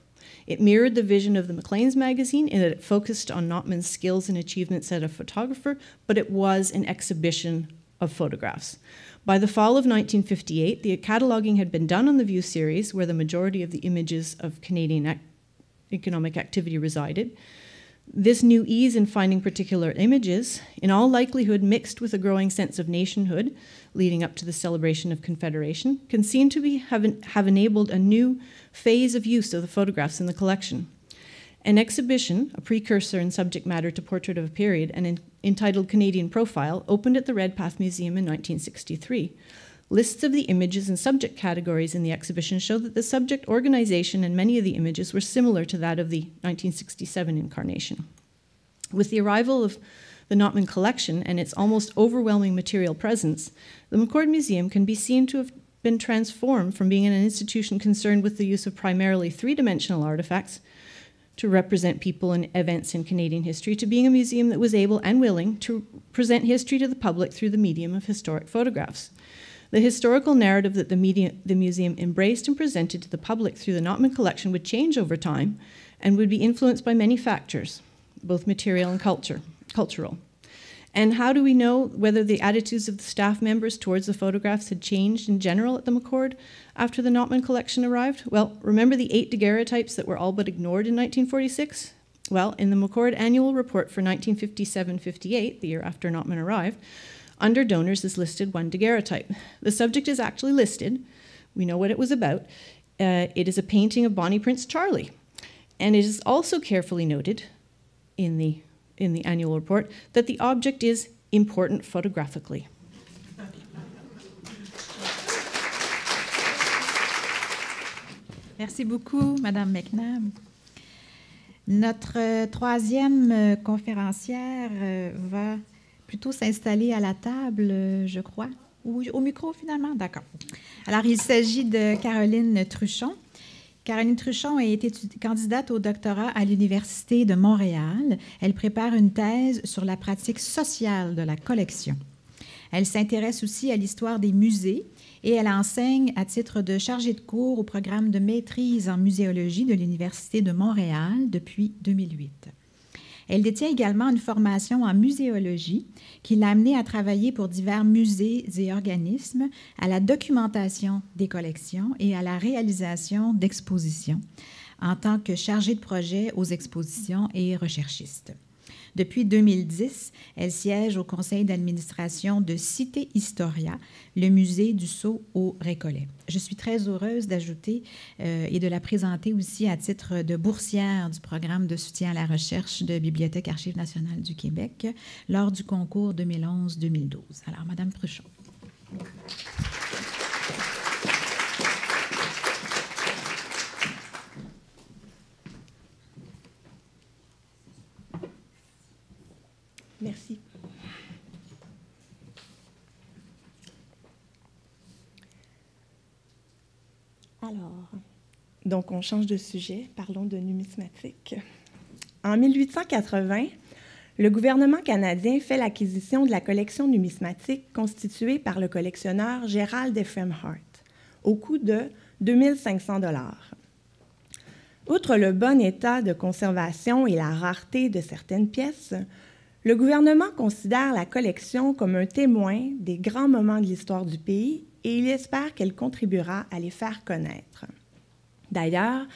It mirrored the vision of the Maclean's magazine in that it focused on Notman's skills and achievements as a photographer, but it was an exhibition of photographs. By the fall of 1958, the cataloging had been done on the View series, where the majority of the images of Canadian economic activity resided. This new ease in finding particular images, in all likelihood mixed with a growing sense of nationhood leading up to the celebration of Confederation, can seem to have enabled a new phase of use of the photographs in the collection. An exhibition, a precursor in subject matter to Portrait of a Period, and entitled Canadian Profile, opened at the Redpath Museum in 1963. Lists of the images and subject categories in the exhibition show that the subject organization and many of the images were similar to that of the 1967 incarnation. With the arrival of the Notman collection and its almost overwhelming material presence, the McCord Museum can be seen to have been transformed from being an institution concerned with the use of primarily three-dimensional artifacts to represent people and events in Canadian history to being a museum that was able and willing to present history to the public through the medium of historic photographs. The historical narrative that the museum embraced and presented to the public through the Notman collection would change over time and would be influenced by many factors, both material and cultural. And how do we know whether the attitudes of the staff members towards the photographs had changed in general at the McCord after the Notman collection arrived? Well, remember the 8 daguerreotypes that were all but ignored in 1946? Well, in the McCord annual report for 1957-58, the year after Notman arrived, under donors is listed 1 daguerreotype. The subject is actually listed. We know what it was about. It is a painting of Bonnie Prince Charlie. And it is also carefully noted in the annual report that the object is important photographically. Merci beaucoup, Madame McNabb. Notre troisième conférencière va plutôt s'installer à la table, je crois, ou au micro finalement? D'accord. Alors, il s'agit de Caroline Truchon. Caroline Truchon est candidate au doctorat à l'Université de Montréal. Elle prépare une thèse sur la pratique sociale de la collection. Elle s'intéresse aussi à l'histoire des musées et elle enseigne à titre de chargée de cours au programme de maîtrise en muséologie de l'Université de Montréal depuis 2008. Elle détient également une formation en muséologie qui l'a amenée à travailler pour divers musées et organismes, à la documentation des collections et à la réalisation d'expositions en tant que chargée de projet aux expositions et recherchiste. Depuis 2010, elle siège au conseil d'administration de Cité Historia, le musée du Sceau au Récollet. Je suis très heureuse d'ajouter et de la présenter aussi à titre de boursière du programme de soutien à la recherche de Bibliothèque Archives nationales du Québec lors du concours 2011-2012. Alors, Madame Truchon. Merci. Alors, donc on change de sujet, parlons de numismatique. En 1880, le gouvernement canadien fait l'acquisition de la collection numismatique constituée par le collectionneur Gerald Ephraim Hart, au coût de 2 500 $. Outre le bon état de conservation et la rareté de certaines pièces, le gouvernement considère la collection comme un témoin des grands moments de l'histoire du pays et il espère qu'elle contribuera à les faire connaître. D'ailleurs,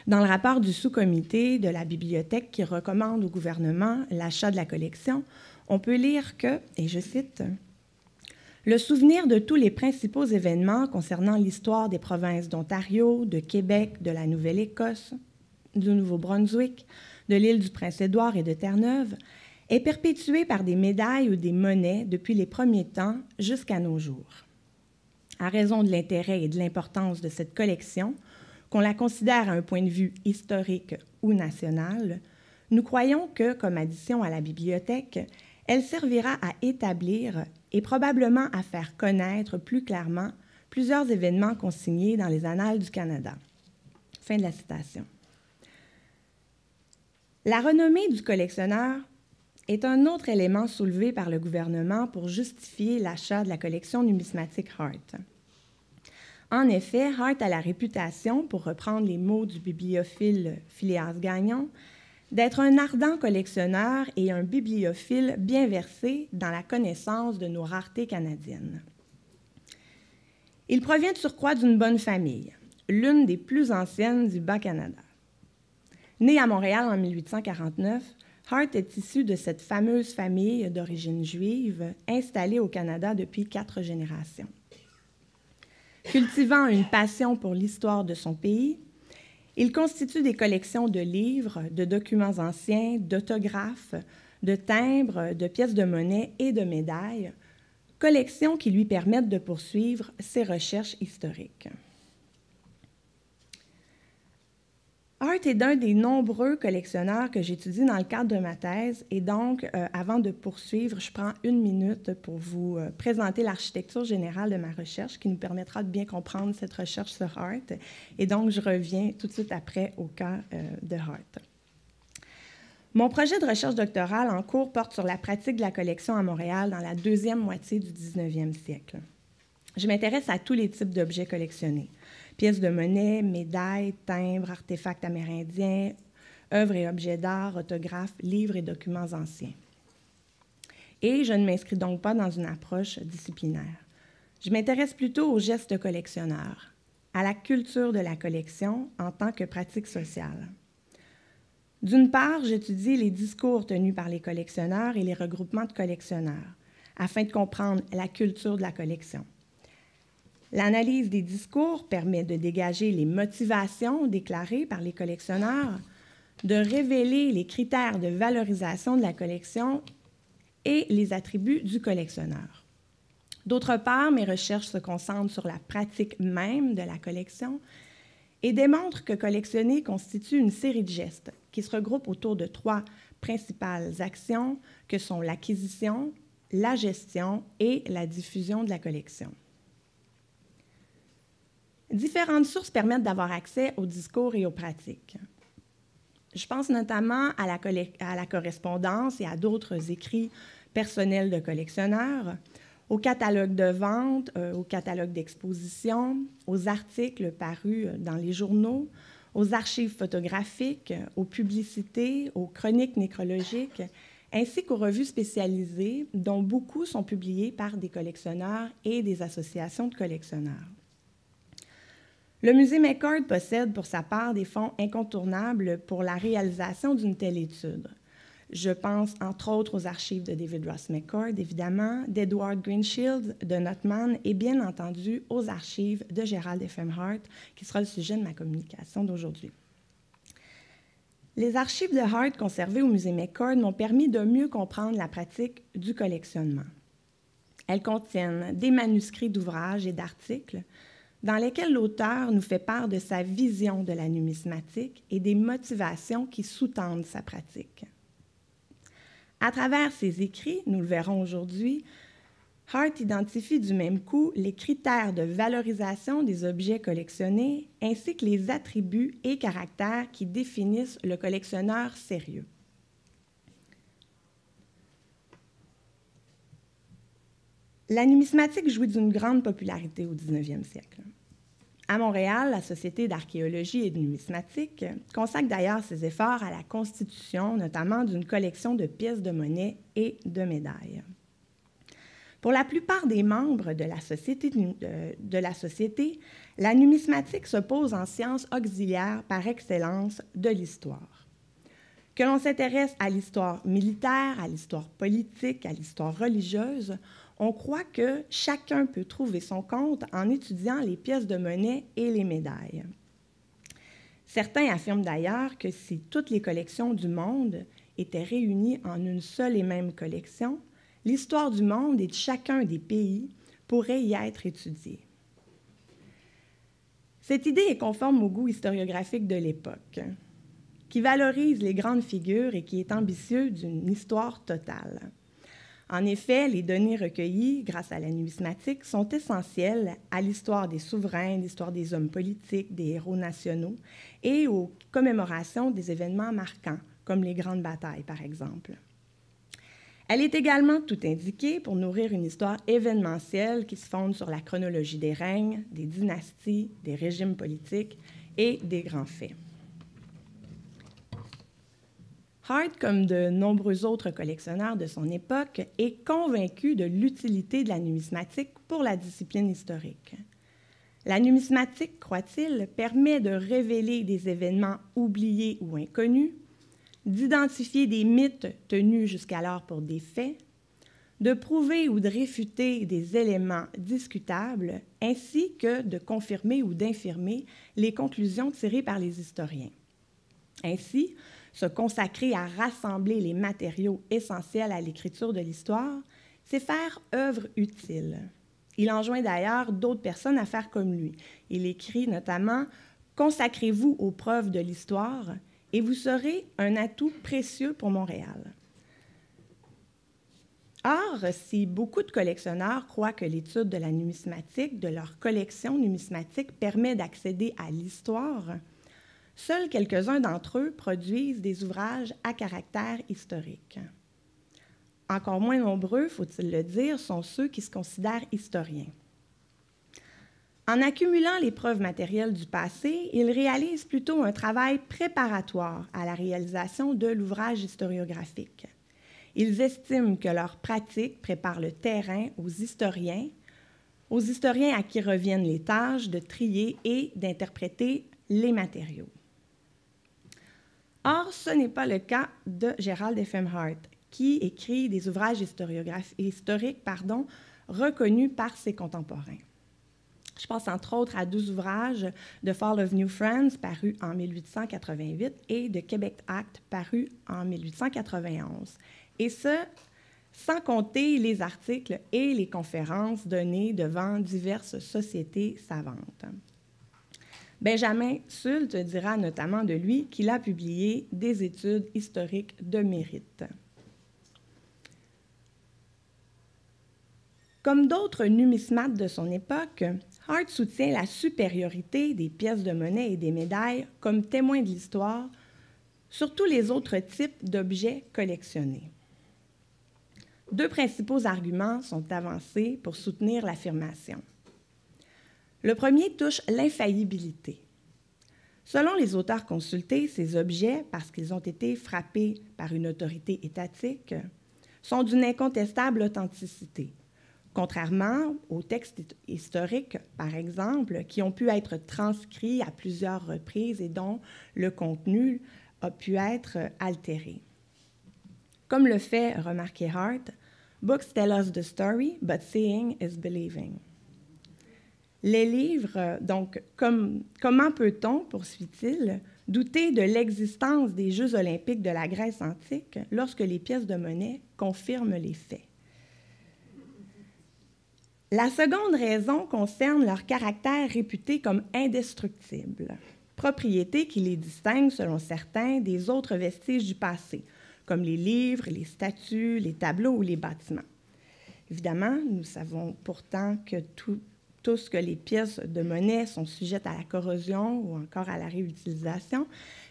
dans le rapport du sous-comité de la bibliothèque qui recommande au gouvernement l'achat de la collection, on peut lire que, et je cite, « Le souvenir de tous les principaux événements concernant l'histoire des provinces d'Ontario, de Québec, de la Nouvelle-Écosse, du Nouveau-Brunswick, de l'île du Prince-Édouard et de Terre-Neuve est perpétué par des médailles ou des monnaies depuis les premiers temps jusqu'à nos jours. À raison de l'intérêt et de l'importance de cette collection, qu'on la considère à un point de vue historique ou national, nous croyons que, comme addition à la bibliothèque, elle servira à établir et probablement à faire connaître plus clairement plusieurs événements consignés dans les Annales du Canada. » Fin de la citation. La renommée du collectionneur est un autre élément soulevé par le gouvernement pour justifier l'achat de la collection numismatique Hart. En effet, Hart a la réputation, pour reprendre les mots du bibliophile Phileas Gagnon, d'être un ardent collectionneur et un bibliophile bien versé dans la connaissance de nos raretés canadiennes. Il provient de surcroît d'une bonne famille, l'une des plus anciennes du Bas-Canada. Né à Montréal en 1849, Hart est issu de cette fameuse famille d'origine juive installée au Canada depuis 4 générations. Cultivant une passion pour l'histoire de son pays, il constitue des collections de livres, de documents anciens, d'autographes, de timbres, de pièces de monnaie et de médailles, collections qui lui permettent de poursuivre ses recherches historiques. Hart est d'un des nombreux collectionneurs que j'étudie dans le cadre de ma thèse et donc, avant de poursuivre, je prends 1 minute pour vous présenter l'architecture générale de ma recherche qui nous permettra de bien comprendre cette recherche sur Hart. Et donc, je reviens tout de suite après au cas de Hart. Mon projet de recherche doctorale en cours porte sur la pratique de la collection à Montréal dans la deuxième moitié du 19e siècle. Je m'intéresse à tous les types d'objets collectionnés. Pièces de monnaie, médailles, timbres, artefacts amérindiens, œuvres et objets d'art, autographes, livres et documents anciens. Et je ne m'inscris donc pas dans une approche disciplinaire. Je m'intéresse plutôt aux gestes collectionneurs, à la culture de la collection en tant que pratique sociale. D'une part, j'étudie les discours tenus par les collectionneurs et les regroupements de collectionneurs, afin de comprendre la culture de la collection. L'analyse des discours permet de dégager les motivations déclarées par les collectionneurs, de révéler les critères de valorisation de la collection et les attributs du collectionneur. D'autre part, mes recherches se concentrent sur la pratique même de la collection et démontrent que collectionner constitue une série de gestes qui se regroupent autour de 3 principales actions que sont l'acquisition, la gestion et la diffusion de la collection. Différentes sources permettent d'avoir accès aux discours et aux pratiques. Je pense notamment à la correspondance et à d'autres écrits personnels de collectionneurs, aux catalogues de vente, aux catalogues d'exposition, aux articles parus dans les journaux, aux archives photographiques, aux publicités, aux chroniques nécrologiques, ainsi qu'aux revues spécialisées, dont beaucoup sont publiées par des collectionneurs et des associations de collectionneurs. Le musée McCord possède pour sa part des fonds incontournables pour la réalisation d'une telle étude. Je pense entre autres aux archives de David Ross McCord, évidemment, d'Edward Greenshields, de Notman et bien entendu aux archives de Gerald F.M. Hart, qui sera le sujet de ma communication d'aujourd'hui. Les archives de Hart conservées au musée McCord m'ont permis de mieux comprendre la pratique du collectionnement. Elles contiennent des manuscrits d'ouvrages et d'articles, dans lesquels l'auteur nous fait part de sa vision de la numismatique et des motivations qui sous-tendent sa pratique. À travers ses écrits, nous le verrons aujourd'hui, Hart identifie du même coup les critères de valorisation des objets collectionnés ainsi que les attributs et caractères qui définissent le collectionneur sérieux. La numismatique jouit d'une grande popularité au 19e siècle. À Montréal, la Société d'archéologie et de numismatique consacre d'ailleurs ses efforts à la constitution, notamment d'une collection de pièces de monnaie et de médailles. Pour la plupart des membres de la société, la numismatique se pose en science auxiliaire par excellence de l'histoire. Que l'on s'intéresse à l'histoire militaire, à l'histoire politique, à l'histoire religieuse, on croit que chacun peut trouver son compte en étudiant les pièces de monnaie et les médailles. Certains affirment d'ailleurs que si toutes les collections du monde étaient réunies en une seule et même collection, l'histoire du monde et de chacun des pays pourrait y être étudiée. Cette idée est conforme au goût historiographique de l'époque, qui valorise les grandes figures et qui est ambitieux d'une histoire totale. En effet, les données recueillies grâce à la numismatique sont essentielles à l'histoire des souverains, l'histoire des hommes politiques, des héros nationaux et aux commémorations des événements marquants, comme les grandes batailles, par exemple. Elle est également tout indiquée pour nourrir une histoire événementielle qui se fonde sur la chronologie des règnes, des dynasties, des régimes politiques et des grands faits. Hart, comme de nombreux autres collectionneurs de son époque, est convaincu de l'utilité de la numismatique pour la discipline historique. La numismatique, croit-il, permet de révéler des événements oubliés ou inconnus, d'identifier des mythes tenus jusqu'alors pour des faits, de prouver ou de réfuter des éléments discutables, ainsi que de confirmer ou d'infirmer les conclusions tirées par les historiens. Ainsi, se consacrer à rassembler les matériaux essentiels à l'écriture de l'histoire, c'est faire œuvre utile. Il enjoint d'ailleurs d'autres personnes à faire comme lui. Il écrit notamment « Consacrez-vous aux preuves de l'histoire et vous serez un atout précieux pour Montréal ». Or, si beaucoup de collectionneurs croient que l'étude de la numismatique, de leur collection numismatique, permet d'accéder à l'histoire, seuls quelques-uns d'entre eux produisent des ouvrages à caractère historique. Encore moins nombreux, faut-il le dire, sont ceux qui se considèrent historiens. En accumulant les preuves matérielles du passé, ils réalisent plutôt un travail préparatoire à la réalisation de l'ouvrage historiographique. Ils estiment que leur pratique prépare le terrain aux historiens à qui reviennent les tâches de trier et d'interpréter les matériaux. Or, ce n'est pas le cas de Gerald F. M. Hart, qui écrit des ouvrages historiques reconnus par ses contemporains. Je pense entre autres à 2 ouvrages, The Fall of New France, paru en 1888, et The Quebec Act, paru en 1891. Et ce, sans compter les articles et les conférences données devant diverses sociétés savantes. Benjamin Sult dira notamment de lui qu'il a publié des études historiques de mérite. Comme d'autres numismates de son époque, Hart soutient la supériorité des pièces de monnaie et des médailles comme témoins de l'histoire sur tous les autres types d'objets collectionnés. 2 principaux arguments sont avancés pour soutenir l'affirmation. Le premier touche l'infaillibilité. Selon les auteurs consultés, ces objets, parce qu'ils ont été frappés par une autorité étatique, sont d'une incontestable authenticité, contrairement aux textes historiques, par exemple, qui ont pu être transcrits à plusieurs reprises et dont le contenu a pu être altéré. Comme le fait remarquer Hart, « Books tell us the story, but seeing is believing ». Les livres, donc, comment peut-on, poursuit-il, douter de l'existence des Jeux olympiques de la Grèce antique lorsque les pièces de monnaie confirment les faits? La seconde raison concerne leur caractère réputé comme indestructible, propriété qui les distingue, selon certains, des autres vestiges du passé, comme les livres, les statues, les tableaux ou les bâtiments. Évidemment, nous savons pourtant que tous que les pièces de monnaie sont sujettes à la corrosion ou encore à la réutilisation,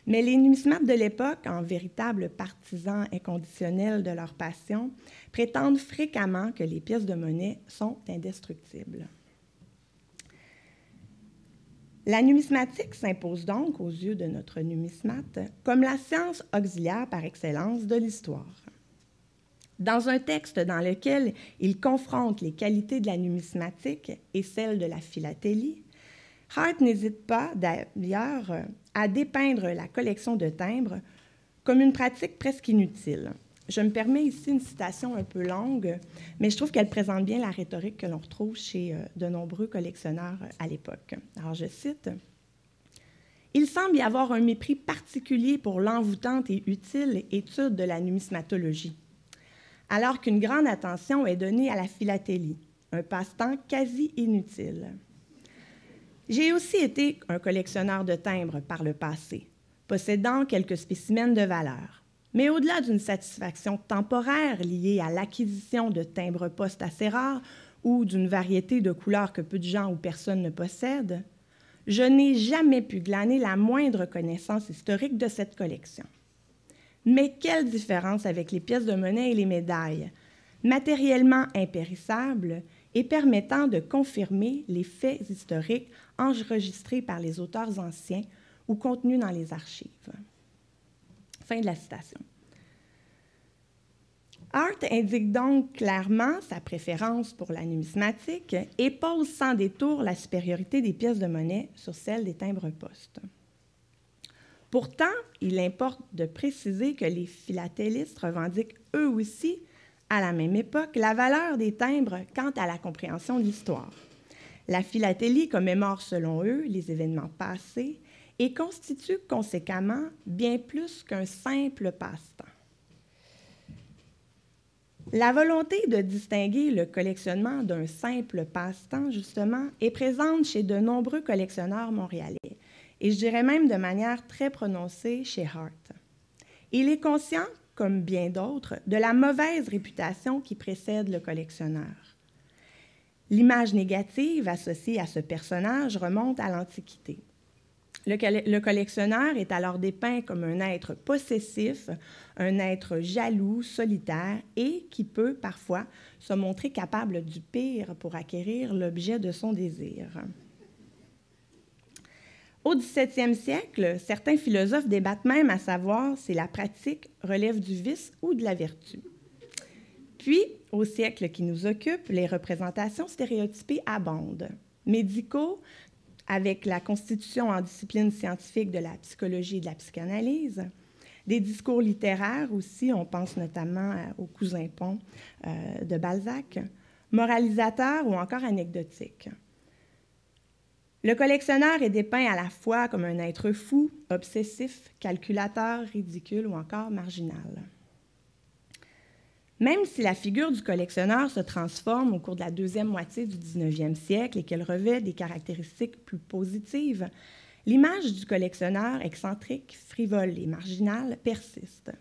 mais les numismates de l'époque, en véritables partisans inconditionnels de leur passion, prétendent fréquemment que les pièces de monnaie sont indestructibles. La numismatique s'impose donc, aux yeux de notre numismate, comme la science auxiliaire par excellence de l'histoire. Dans un texte dans lequel il confronte les qualités de la numismatique et celles de la philatélie, Hart n'hésite pas, d'ailleurs, à dépeindre la collection de timbres comme une pratique presque inutile. Je me permets ici une citation un peu longue, mais je trouve qu'elle présente bien la rhétorique que l'on retrouve chez de nombreux collectionneurs à l'époque. Alors, je cite, « Il semble y avoir un mépris particulier pour l'envoûtante et utile étude de la numismatologie, alors qu'une grande attention est donnée à la philatélie, un passe-temps quasi inutile. J'ai aussi été un collectionneur de timbres par le passé, possédant quelques spécimens de valeur. Mais au-delà d'une satisfaction temporaire liée à l'acquisition de timbres-poste assez rares ou d'une variété de couleurs que peu de gens ou personne ne possèdent, je n'ai jamais pu glaner la moindre connaissance historique de cette collection. Mais quelle différence avec les pièces de monnaie et les médailles, matériellement impérissables et permettant de confirmer les faits historiques enregistrés par les auteurs anciens ou contenus dans les archives. » Fin de la citation. Hart indique donc clairement sa préférence pour la numismatique et pose sans détour la supériorité des pièces de monnaie sur celle des timbres-poste. Pourtant, il importe de préciser que les philatélistes revendiquent eux aussi, à la même époque, la valeur des timbres quant à la compréhension de l'histoire. La philatélie commémore, selon eux, les événements passés et constitue conséquemment bien plus qu'un simple passe-temps. La volonté de distinguer le collectionnement d'un simple passe-temps, justement, est présente chez de nombreux collectionneurs montréalais, et je dirais même de manière très prononcée chez Hart. Il est conscient, comme bien d'autres, de la mauvaise réputation qui précède le collectionneur. L'image négative associée à ce personnage remonte à l'Antiquité. Le collectionneur est alors dépeint comme un être possessif, un être jaloux, solitaire et qui peut parfois se montrer capable du pire pour acquérir l'objet de son désir. Au XVIIe siècle, certains philosophes débattent même à savoir si la pratique relève du vice ou de la vertu. Puis, au siècle qui nous occupe, les représentations stéréotypées abondent. Médicaux, avec la constitution en discipline scientifique de la psychologie et de la psychanalyse. Des discours littéraires aussi, on pense notamment au Cousin Pont de Balzac, moralisateurs ou encore anecdotiques. Le collectionneur est dépeint à la fois comme un être fou, obsessif, calculateur, ridicule ou encore marginal. Même si la figure du collectionneur se transforme au cours de la deuxième moitié du 19e siècle et qu'elle revêt des caractéristiques plus positives, l'image du collectionneur excentrique, frivole et marginal persiste.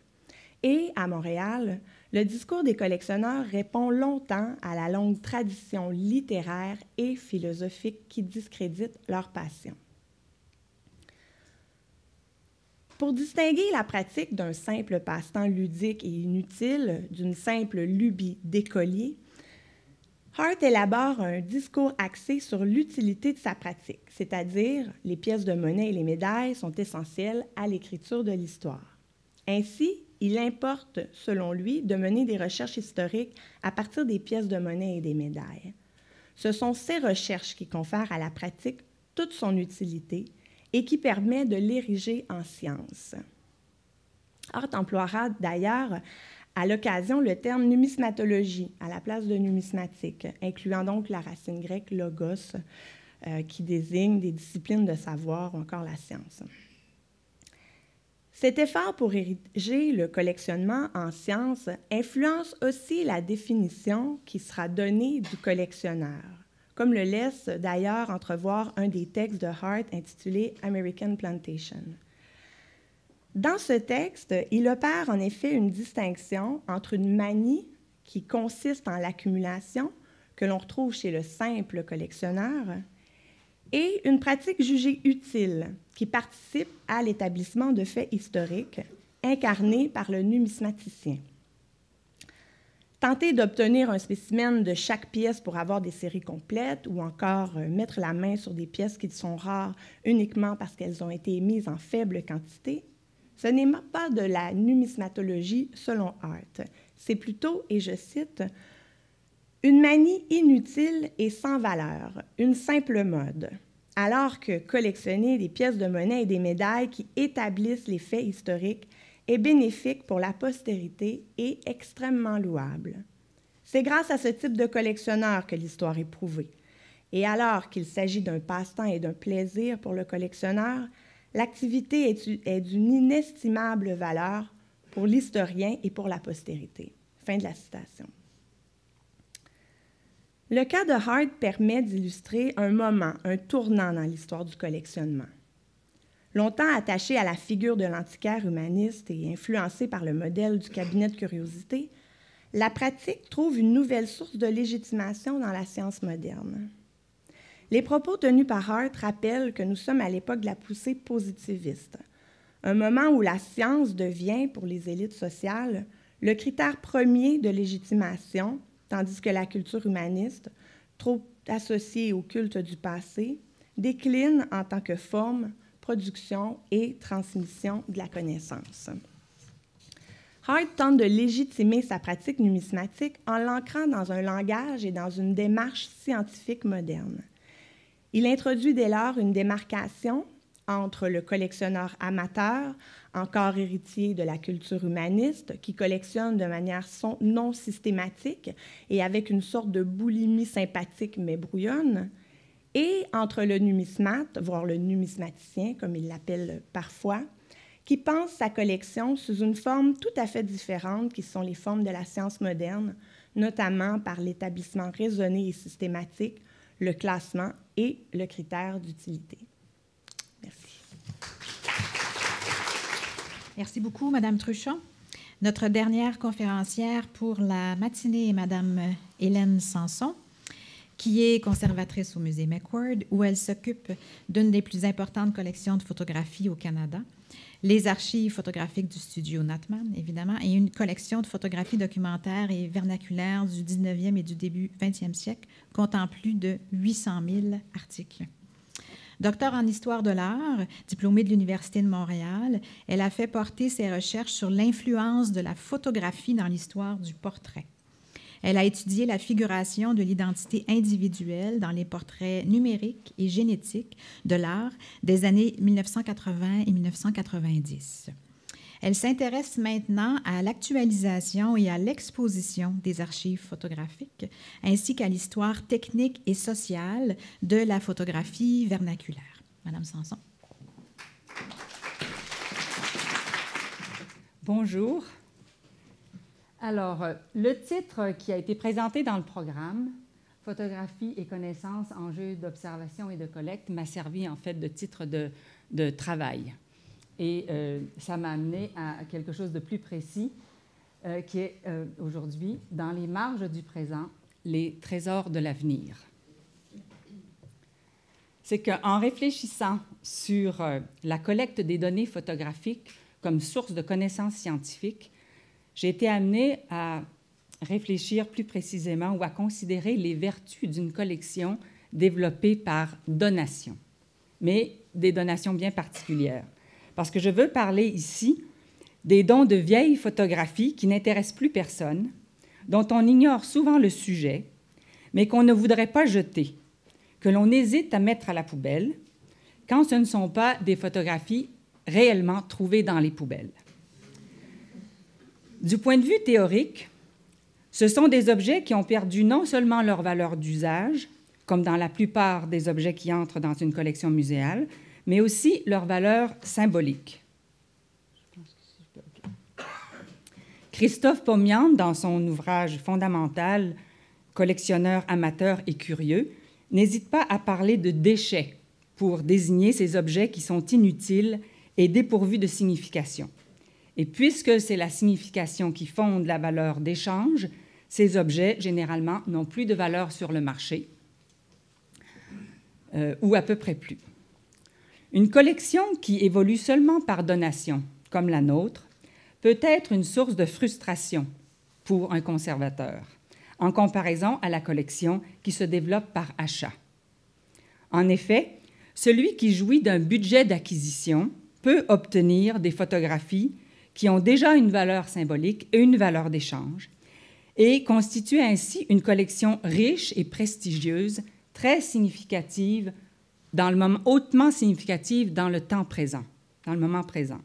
Et, à Montréal, le discours des collectionneurs répond longtemps à la longue tradition littéraire et philosophique qui discrédite leur passion. Pour distinguer la pratique d'un simple passe-temps ludique et inutile d'une simple lubie d'écolier, Hart élabore un discours axé sur l'utilité de sa pratique, c'est-à-dire les pièces de monnaie et les médailles sont essentielles à l'écriture de l'histoire. Ainsi, il importe, selon lui, de mener des recherches historiques à partir des pièces de monnaie et des médailles. Ce sont ces recherches qui confèrent à la pratique toute son utilité et qui permet de l'ériger en science. Hart emploiera d'ailleurs à l'occasion le terme numismatologie à la place de numismatique, incluant donc la racine grecque logos, qui désigne des disciplines de savoir ou encore la science. Cet effort pour ériger le collectionnement en science influence aussi la définition qui sera donnée du collectionneur, comme le laisse d'ailleurs entrevoir un des textes de Hart intitulé « American Plantation ». Dans ce texte, il opère en effet une distinction entre une manie qui consiste en l'accumulation, que l'on retrouve chez le simple collectionneur, et une pratique jugée utile, qui participe à l'établissement de faits historiques incarnés par le numismaticien. Tenter d'obtenir un spécimen de chaque pièce pour avoir des séries complètes ou encore mettre la main sur des pièces qui sont rares uniquement parce qu'elles ont été émises en faible quantité, ce n'est pas de la numismatologie selon Hart. C'est plutôt, et je cite, « une manie inutile et sans valeur, une simple mode ». Alors que collectionner des pièces de monnaie et des médailles qui établissent les faits historiques est bénéfique pour la postérité et extrêmement louable. C'est grâce à ce type de collectionneur que l'histoire est prouvée. Et alors qu'il s'agit d'un passe-temps et d'un plaisir pour le collectionneur, l'activité est d'une inestimable valeur pour l'historien et pour la postérité. Fin de la citation. Le cas de Hart permet d'illustrer un moment, un tournant dans l'histoire du collectionnement. Longtemps attaché à la figure de l'antiquaire humaniste et influencé par le modèle du cabinet de curiosité, la pratique trouve une nouvelle source de légitimation dans la science moderne. Les propos tenus par Hart rappellent que nous sommes à l'époque de la poussée positiviste, un moment où la science devient, pour les élites sociales, le critère premier de légitimation, tandis que la culture humaniste, trop associée au culte du passé, décline en tant que forme, production et transmission de la connaissance. Hart tente de légitimer sa pratique numismatique en l'ancrant dans un langage et dans une démarche scientifique moderne. Il introduit dès lors une démarcation entre le collectionneur amateur, encore héritier de la culture humaniste, qui collectionne de manière non systématique et avec une sorte de boulimie sympathique mais brouillonne, et entre le numismate, voire le numismaticien, comme il l'appelle parfois, qui pense sa collection sous une forme tout à fait différente, qui sont les formes de la science moderne, notamment par l'établissement raisonné et systématique, le classement et le critère d'utilité. Merci. Merci beaucoup, Madame Truchon. Notre dernière conférencière pour la matinée est Madame Hélène Sanson, qui est conservatrice au musée McWhird, où elle s'occupe d'une des plus importantes collections de photographies au Canada, les archives photographiques du studio Natman, évidemment, et une collection de photographies documentaires et vernaculaires du 19e et du début 20e siècle, comptant plus de 800 000 articles. Docteur en histoire de l'art, diplômée de l'Université de Montréal, elle a fait porter ses recherches sur l'influence de la photographie dans l'histoire du portrait. Elle a étudié la figuration de l'identité individuelle dans les portraits numériques et génétiques de l'art des années 1980 et 1990. Elle s'intéresse maintenant à l'actualisation et à l'exposition des archives photographiques, ainsi qu'à l'histoire technique et sociale de la photographie vernaculaire. Madame Sanson. Bonjour. Alors, le titre qui a été présenté dans le programme, « Photographie et connaissances, enjeux d'observation et de collecte », m'a servi en fait de titre de travail. Et ça m'a amené à quelque chose de plus précis, qui est aujourd'hui, dans les marges du présent, les trésors de l'avenir. C'est qu'en réfléchissant sur la collecte des données photographiques comme source de connaissances scientifiques, j'ai été amenée à réfléchir plus précisément ou à considérer les vertus d'une collection développée par donation, mais des donations bien particulières. Parce que je veux parler ici des dons de vieilles photographies qui n'intéressent plus personne, dont on ignore souvent le sujet, mais qu'on ne voudrait pas jeter, que l'on hésite à mettre à la poubelle, quand ce ne sont pas des photographies réellement trouvées dans les poubelles. Du point de vue théorique, ce sont des objets qui ont perdu non seulement leur valeur d'usage, comme dans la plupart des objets qui entrent dans une collection muséale, mais aussi leur valeur symbolique. Christophe Pomian, dans son ouvrage fondamental « Collectionneur amateur et curieux », n'hésite pas à parler de déchets pour désigner ces objets qui sont inutiles et dépourvus de signification. Et puisque c'est la signification qui fonde la valeur d'échange, ces objets, généralement, n'ont plus de valeur sur le marché, ou à peu près plus. Une collection qui évolue seulement par donation, comme la nôtre, peut être une source de frustration pour un conservateur, en comparaison à la collection qui se développe par achat. En effet, celui qui jouit d'un budget d'acquisition peut obtenir des photographies qui ont déjà une valeur symbolique et une valeur d'échange, et constituer ainsi une collection riche et prestigieuse, très significative, dans le moment, hautement significative dans le temps présent, dans le moment présent.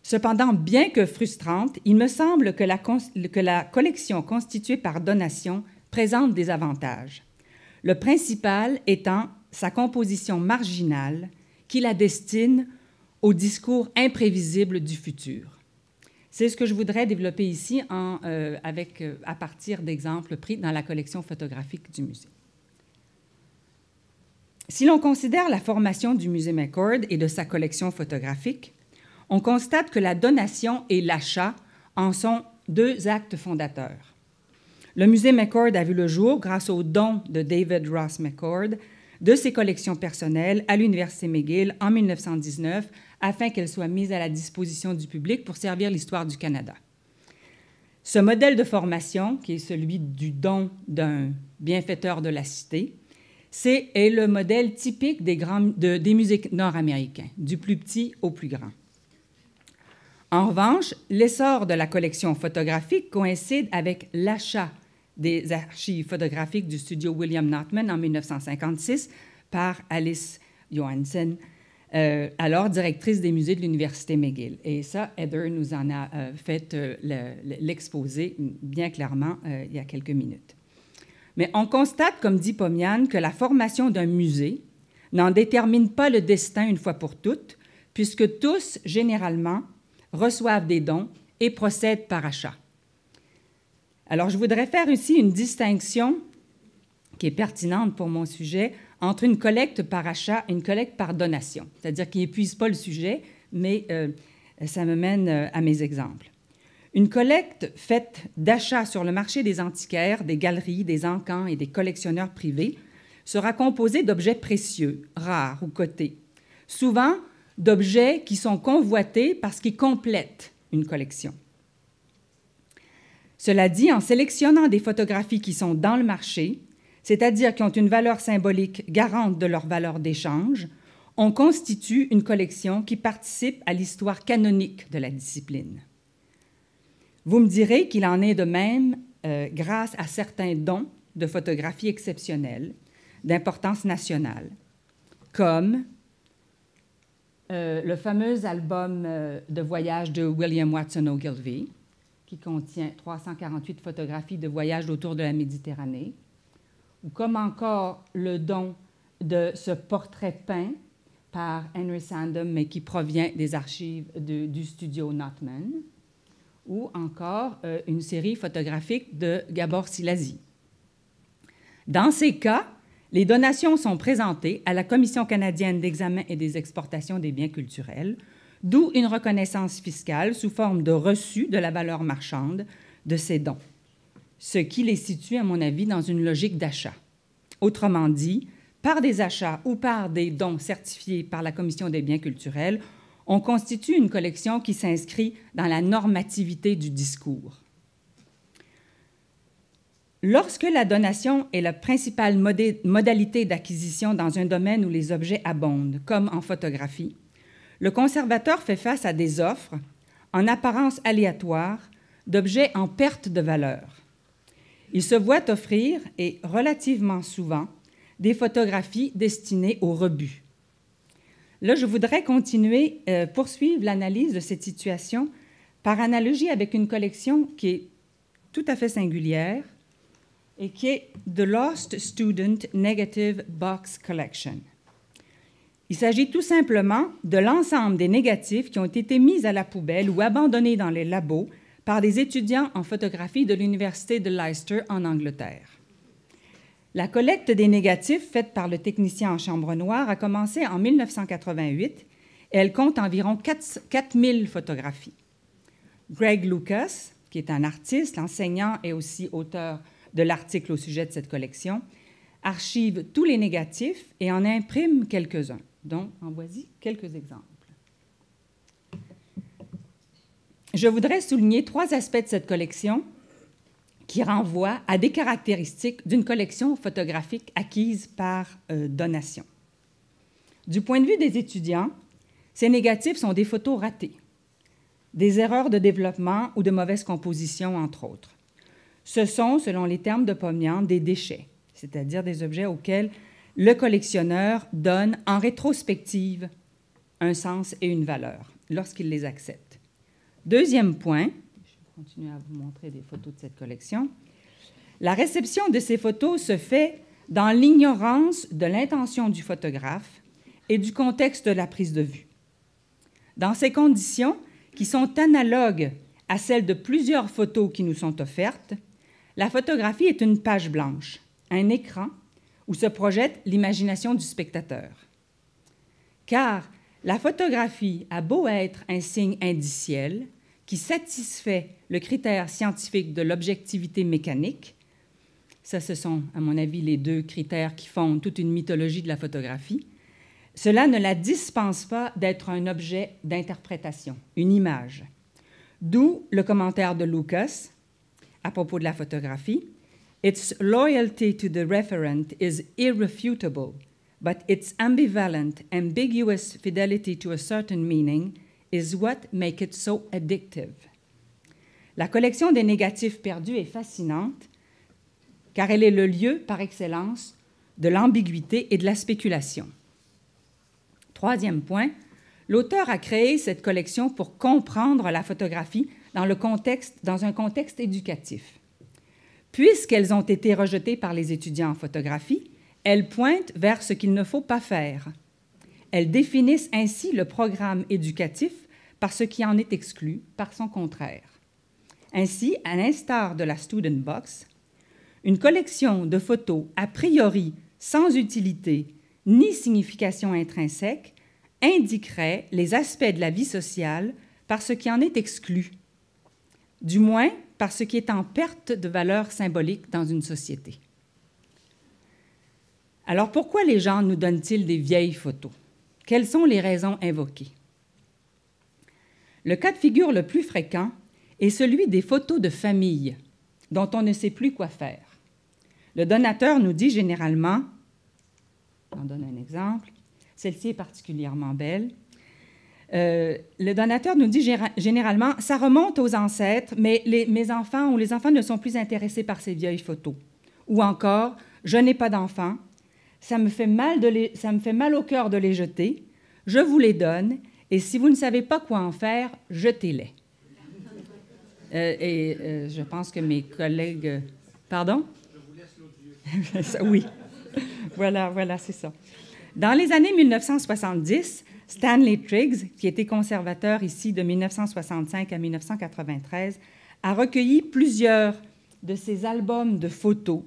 Cependant, bien que frustrante, il me semble que la collection constituée par donation présente des avantages, le principal étant sa composition marginale qui la destine au discours imprévisible du futur. C'est ce que je voudrais développer ici à partir d'exemples pris dans la collection photographique du musée. Si l'on considère la formation du musée McWhird et de sa collection photographique, on constate que la donation et l'achat en sont deux actes fondateurs. Le musée McWhird a vu le jour grâce aux dons de David Ross McWhird de ses collections personnelles à l'Université McGill en 1919 afin qu'elles soient mises à la disposition du public pour servir l'histoire du Canada. Ce modèle de formation, qui est celui du don d'un bienfaiteur de la cité, est le modèle typique des musées nord-américains, du plus petit au plus grand. En revanche, l'essor de la collection photographique coïncide avec l'achat des archives photographiques du studio William Notman en 1956 par Alice Johansen, alors directrice des musées de l'Université McGill. Et ça, Heather nous en a fait l'exposé bien clairement il y a quelques minutes. Mais on constate, comme dit Pomian, que la formation d'un musée n'en détermine pas le destin une fois pour toutes, puisque tous, généralement, reçoivent des dons et procèdent par achat. Alors, je voudrais faire ici une distinction qui est pertinente pour mon sujet entre une collecte par achat et une collecte par donation, c'est-à-dire qui n'épuise pas le sujet, mais ça me mène à mes exemples. Une collecte faite d'achats sur le marché des antiquaires, des galeries, des encans et des collectionneurs privés sera composée d'objets précieux, rares ou cotés, souvent d'objets qui sont convoités parce qu'ils complètent une collection. Cela dit, en sélectionnant des photographies qui sont dans le marché, c'est-à-dire qui ont une valeur symbolique garante de leur valeur d'échange, on constitue une collection qui participe à l'histoire canonique de la discipline. Vous me direz qu'il en est de même grâce à certains dons de photographies exceptionnelles d'importance nationale, comme le fameux album de voyage de William Watson Ogilvie, qui contient 348 photographies de voyage autour de la Méditerranée, ou comme encore le don de ce portrait peint par Henry Sandham, mais qui provient des archives du studio Notman, ou encore une série photographique de Gabor Szilasi. Dans ces cas, les donations sont présentées à la Commission canadienne d'examen et des exportations des biens culturels, d'où une reconnaissance fiscale sous forme de reçu de la valeur marchande de ces dons, ce qui les situe, à mon avis, dans une logique d'achat. Autrement dit, par des achats ou par des dons certifiés par la Commission des biens culturels, on constitue une collection qui s'inscrit dans la normativité du discours. Lorsque la donation est la principale modalité d'acquisition dans un domaine où les objets abondent, comme en photographie, le conservateur fait face à des offres, en apparence aléatoires, d'objets en perte de valeur. Il se voit offrir, et relativement souvent, des photographies destinées au rebut. Là, je voudrais poursuivre l'analyse de cette situation par analogie avec une collection qui est tout à fait singulière et qui est The Lost Student Negative Box Collection. Il s'agit tout simplement de l'ensemble des négatifs qui ont été mis à la poubelle ou abandonnés dans les labos par des étudiants en photographie de l'Université de Leicester en Angleterre. La collecte des négatifs faite par le technicien en chambre noire a commencé en 1988 et elle compte environ 4000 photographies. Greg Lucas, qui est un artiste, enseignant et aussi auteur de l'article au sujet de cette collection, archive tous les négatifs et en imprime quelques-uns. Donc, en voici quelques exemples. Je voudrais souligner 3 aspects de cette collection qui renvoient à des caractéristiques d'une collection photographique acquise par donation. Du point de vue des étudiants, ces négatifs sont des photos ratées, des erreurs de développement ou de mauvaise composition, entre autres. Ce sont, selon les termes de Pomian, des déchets, c'est-à-dire des objets auxquels le collectionneur donne en rétrospective un sens et une valeur lorsqu'il les accepte. Deuxième point, je vais continuer à vous montrer des photos de cette collection. La réception de ces photos se fait dans l'ignorance de l'intention du photographe et du contexte de la prise de vue. Dans ces conditions, qui sont analogues à celles de plusieurs photos qui nous sont offertes, la photographie est une page blanche, un écran où se projette l'imagination du spectateur. Car la photographie a beau être un signe indiciel qui satisfait le critère scientifique de l'objectivité mécanique, ça, ce sont, à mon avis, les 2 critères qui fondent toute une mythologie de la photographie, cela ne la dispense pas d'être un objet d'interprétation, une image. D'où le commentaire de Lucas à propos de la photographie. Its loyalty to the referent is irrefutable, but its ambivalent, ambiguous fidelity to a certain meaning is what makes it so addictive. La collection des négatifs perdus est fascinante car elle est le lieu par excellence de l'ambiguïté et de la spéculation. Troisième point, l'auteur a créé cette collection pour comprendre la photographie dans un contexte éducatif. Puisqu'elles ont été rejetées par les étudiants en photographie, elles pointent vers ce qu'il ne faut pas faire. Elles définissent ainsi le programme éducatif par ce qui en est exclu, par son contraire. Ainsi, à l'instar de la Student Box, une collection de photos a priori sans utilité ni signification intrinsèque indiquerait les aspects de la vie sociale par ce qui en est exclu, du moins par ce qui est en perte de valeur symbolique dans une société. Alors pourquoi les gens nous donnent-ils des vieilles photos? Quelles sont les raisons invoquées? Le cas de figure le plus fréquent est celui des photos de famille dont on ne sait plus quoi faire. Le donateur nous dit généralement, j'en donne un exemple, celle-ci est particulièrement belle. Le donateur nous dit généralement, ça remonte aux ancêtres, mais mes enfants ou les enfants ne sont plus intéressés par ces vieilles photos. Ou encore, je n'ai pas d'enfants, ça me fait mal au cœur de les jeter, je vous les donne, et si vous ne savez pas quoi en faire, jetez-les. Je pense que mes collègues... Pardon? Je vous laisse l'audio. Oui. Voilà, c'est ça. Dans les années 1970, Stanley Triggs, qui était conservateur ici de 1965 à 1993, a recueilli plusieurs de ces albums de photos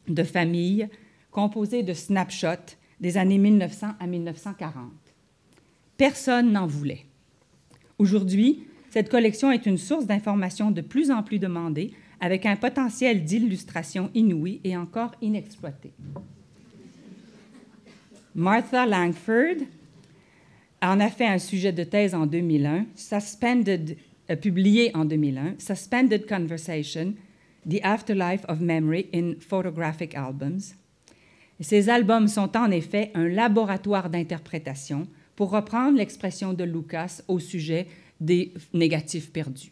de famille composés de snapshots des années 1900 à 1940. Personne n'en voulait. Aujourd'hui, cette collection est une source d'information de plus en plus demandée, avec un potentiel d'illustration inouï et encore inexploité. Martha Langford en a fait un sujet de thèse en 2001, publié en 2001, Suspended Conversation, The Afterlife of Memory in Photographic Albums. Ces albums sont en effet un laboratoire d'interprétation, pour reprendre l'expression de Lucas au sujet des négatifs perdus.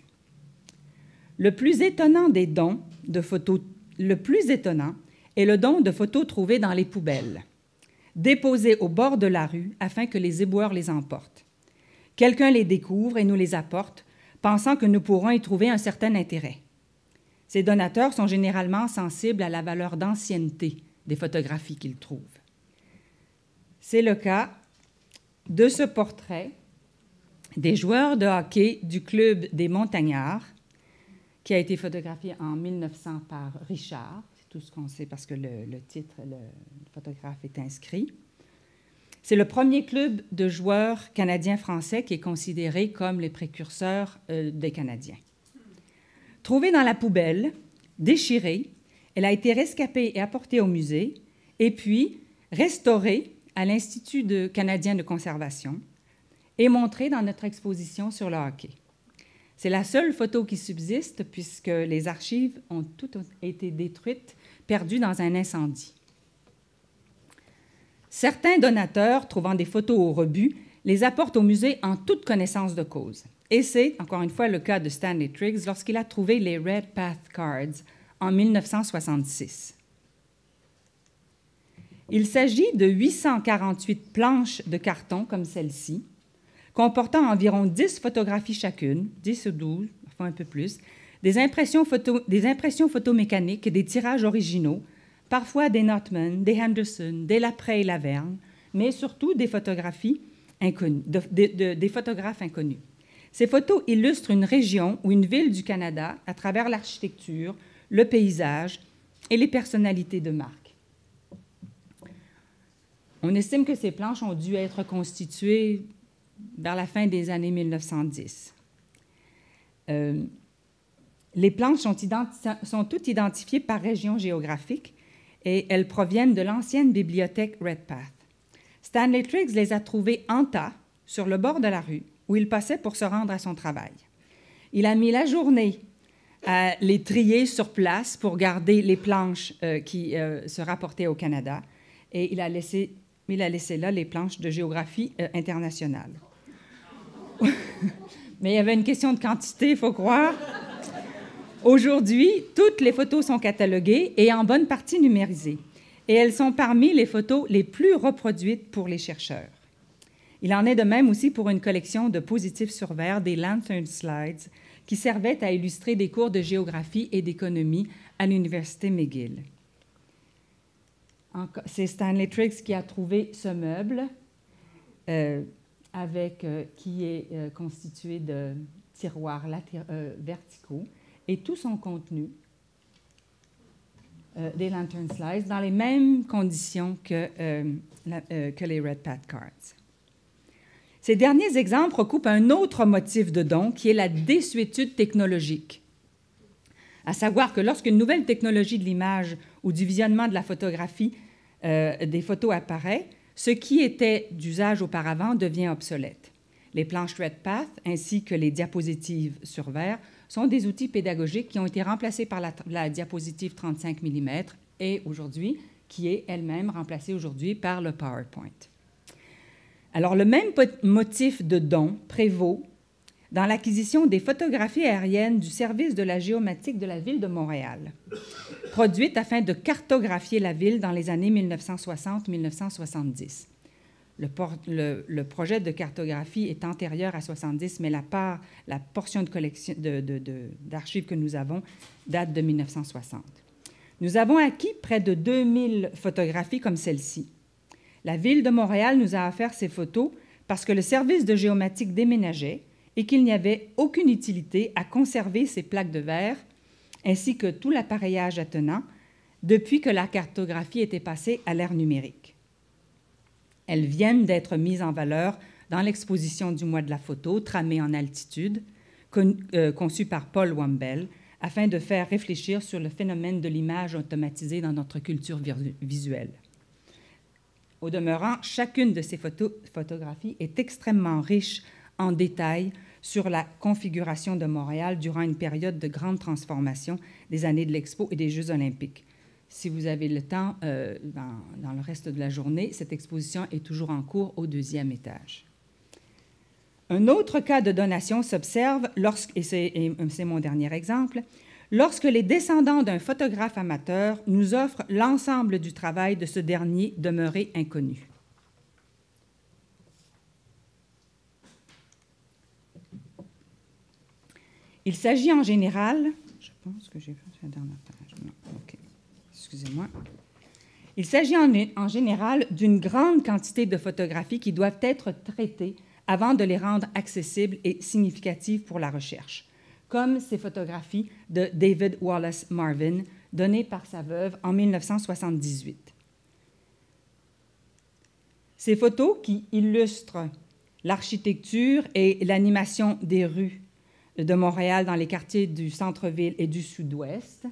Le plus étonnant des dons de photos, le plus étonnant est le don de photos trouvées dans les poubelles, déposées au bord de la rue afin que les éboueurs les emportent. Quelqu'un les découvre et nous les apporte, pensant que nous pourrons y trouver un certain intérêt. Ces donateurs sont généralement sensibles à la valeur d'ancienneté des photographies qu'ils trouvent. C'est le cas de ce portrait des joueurs de hockey du club des Montagnards, qui a été photographié en 1900 par Richard. C'est tout ce qu'on sait parce que le titre, le photographe est inscrit. C'est le premier club de joueurs canadiens-français qui est considéré comme les précurseurs des Canadiens. Trouvée dans la poubelle, déchirée, elle a été rescapée et apportée au musée, et puis restaurée à l'Institut canadien de conservation et montrée dans notre exposition sur le hockey. C'est la seule photo qui subsiste puisque les archives ont toutes été détruites, perdues dans un incendie. Certains donateurs, trouvant des photos au rebut, les apportent au musée en toute connaissance de cause. Et c'est, encore une fois, le cas de Stanley Triggs lorsqu'il a trouvé les Red Path Cards en 1966. Il s'agit de 848 planches de carton comme celle-ci, comportant environ 10 photographies chacune, 10 ou 12, enfin un peu plus, des impressions photomécaniques et des tirages originaux, parfois des Notman, des Henderson, des Lapray et Laverne, mais surtout des photographies inconnues, des photographes inconnus. Ces photos illustrent une région ou une ville du Canada à travers l'architecture, le paysage et les personnalités de marque. On estime que ces planches ont dû être constituées vers la fin des années 1910. Les planches sont toutes identifiées par région géographique et elles proviennent de l'ancienne bibliothèque Redpath. Stanley Triggs les a trouvées en tas sur le bord de la rue où il passait pour se rendre à son travail. Il a mis la journée à les trier sur place pour garder les planches qui se rapportaient au Canada et il a laissé là les planches de géographie internationale. Mais il y avait une question de quantité, il faut croire. Aujourd'hui, toutes les photos sont cataloguées et en bonne partie numérisées. Et elles sont parmi les photos les plus reproduites pour les chercheurs. Il en est de même aussi pour une collection de positifs sur verre, des Lantern Slides, qui servaient à illustrer des cours de géographie et d'économie à l'Université McGill. C'est Stanley Triggs qui a trouvé ce meuble. qui est constitué de tiroirs verticaux et tout son contenu, des lantern slides, dans les mêmes conditions que les Red Pat Cards. Ces derniers exemples recoupent un autre motif de don qui est la désuétude technologique. À savoir que lorsqu'une nouvelle technologie de l'image ou du visionnement de la photographie des photos apparaît, ce qui était d'usage auparavant devient obsolète. Les planches RedPath ainsi que les diapositives sur verre sont des outils pédagogiques qui ont été remplacés par la diapositive 35 mm et aujourd'hui, qui est elle-même remplacée aujourd'hui par le PowerPoint. Alors, le même motif de don prévaut dans l'acquisition des photographies aériennes du service de la géomatique de la Ville de Montréal, produite afin de cartographier la ville dans les années 1960-1970. Le projet de cartographie est antérieur à 70, mais la portion de collection d'archives que nous avons date de 1960. Nous avons acquis près de 2000 photographies comme celle-ci. La Ville de Montréal nous a offert ces photos parce que le service de géomatique déménageait et qu'il n'y avait aucune utilité à conserver ces plaques de verre ainsi que tout l'appareillage attenant depuis que la cartographie était passée à l'ère numérique. Elles viennent d'être mises en valeur dans l'exposition du mois de la photo, tramée en altitude, conçue par Paul Wambel, afin de faire réfléchir sur le phénomène de l'image automatisée dans notre culture visuelle. Au demeurant, chacune de ces photographies est extrêmement riche en détails sur la configuration de Montréal durant une période de grande transformation des années de l'Expo et des Jeux olympiques. Si vous avez le temps, dans le reste de la journée, cette exposition est toujours en cours au 2e étage. Un autre cas de donation s'observe, et c'est mon dernier exemple, lorsque les descendants d'un photographe amateur nous offrent l'ensemble du travail de ce dernier demeuré inconnu. Il s'agit en général, je pense que j'ai fait la dernière page, non, ok, excusez-moi. Il s'agit en général d'une grande quantité de photographies qui doivent être traitées avant de les rendre accessibles et significatives pour la recherche, comme ces photographies de David Wallace Marvin, données par sa veuve en 1978. Ces photos qui illustrent l'architecture et l'animation des rues de Montréal dans les quartiers du centre-ville et du sud-ouest,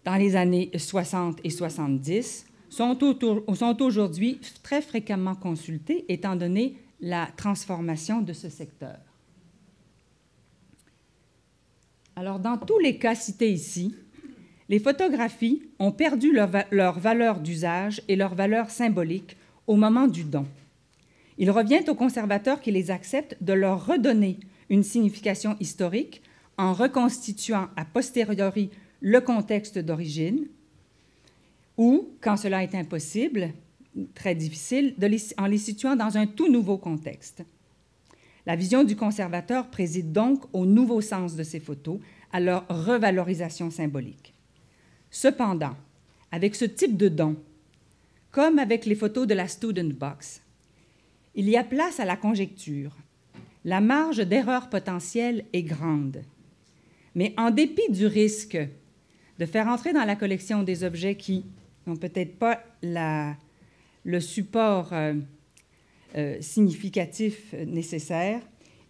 dans les années 60 et 70, sont aujourd'hui très fréquemment consultées, étant donné la transformation de ce secteur. Alors, dans tous les cas cités ici, les photographies ont perdu leur valeur d'usage et leur valeur symbolique au moment du don. Il revient aux conservateurs qui les acceptent de leur redonner une signification historique en reconstituant a posteriori le contexte d'origine ou, quand cela est impossible, très difficile, en les situant dans un tout nouveau contexte. La vision du conservateur préside donc au nouveau sens de ces photos, à leur revalorisation symbolique. Cependant, avec ce type de don, comme avec les photos de la Student Box, il y a place à la conjecture. La marge d'erreur potentielle est grande. Mais en dépit du risque de faire entrer dans la collection des objets qui n'ont peut-être pas le support significatif nécessaire,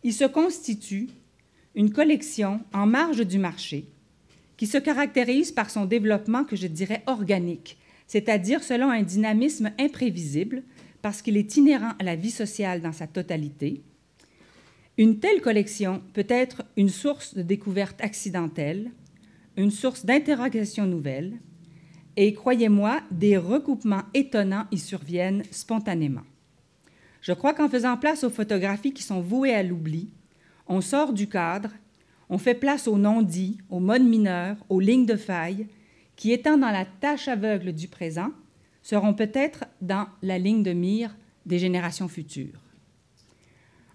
il se constitue une collection en marge du marché qui se caractérise par son développement que je dirais organique, c'est-à-dire selon un dynamisme imprévisible parce qu'il est inhérent à la vie sociale dans sa totalité. Une telle collection peut être une source de découverte accidentelle, une source d'interrogation nouvelle, et croyez-moi, des recoupements étonnants y surviennent spontanément. Je crois qu'en faisant place aux photographies qui sont vouées à l'oubli, on sort du cadre, on fait place aux non-dits, aux modes mineurs, aux lignes de faille, qui, étant dans la tâche aveugle du présent, seront peut-être dans la ligne de mire des générations futures.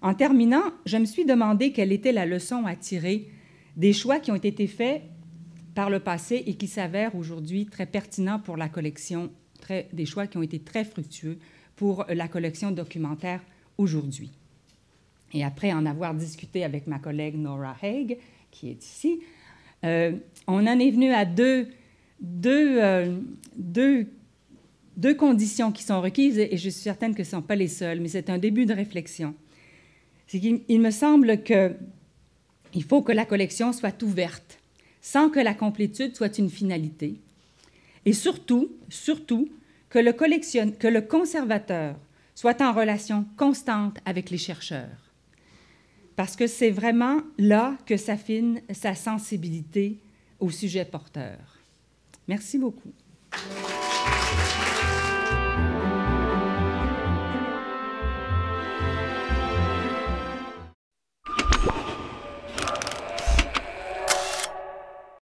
En terminant, je me suis demandé quelle était la leçon à tirer des choix qui ont été faits par le passé et qui s'avèrent aujourd'hui très pertinents pour la collection, des choix qui ont été très fructueux pour la collection documentaire aujourd'hui. Et après en avoir discuté avec ma collègue Nora Haig, qui est ici, on en est venu à deux conditions qui sont requises, et je suis certaine que ce ne sont pas les seules, mais c'est un début de réflexion. C'est qu'il me semble qu'il faut que la collection soit ouverte, sans que la complétude soit une finalité, et surtout que le conservateur soit en relation constante avec les chercheurs, parce que c'est vraiment là que s'affine sa sensibilité au sujet porteur. Merci beaucoup.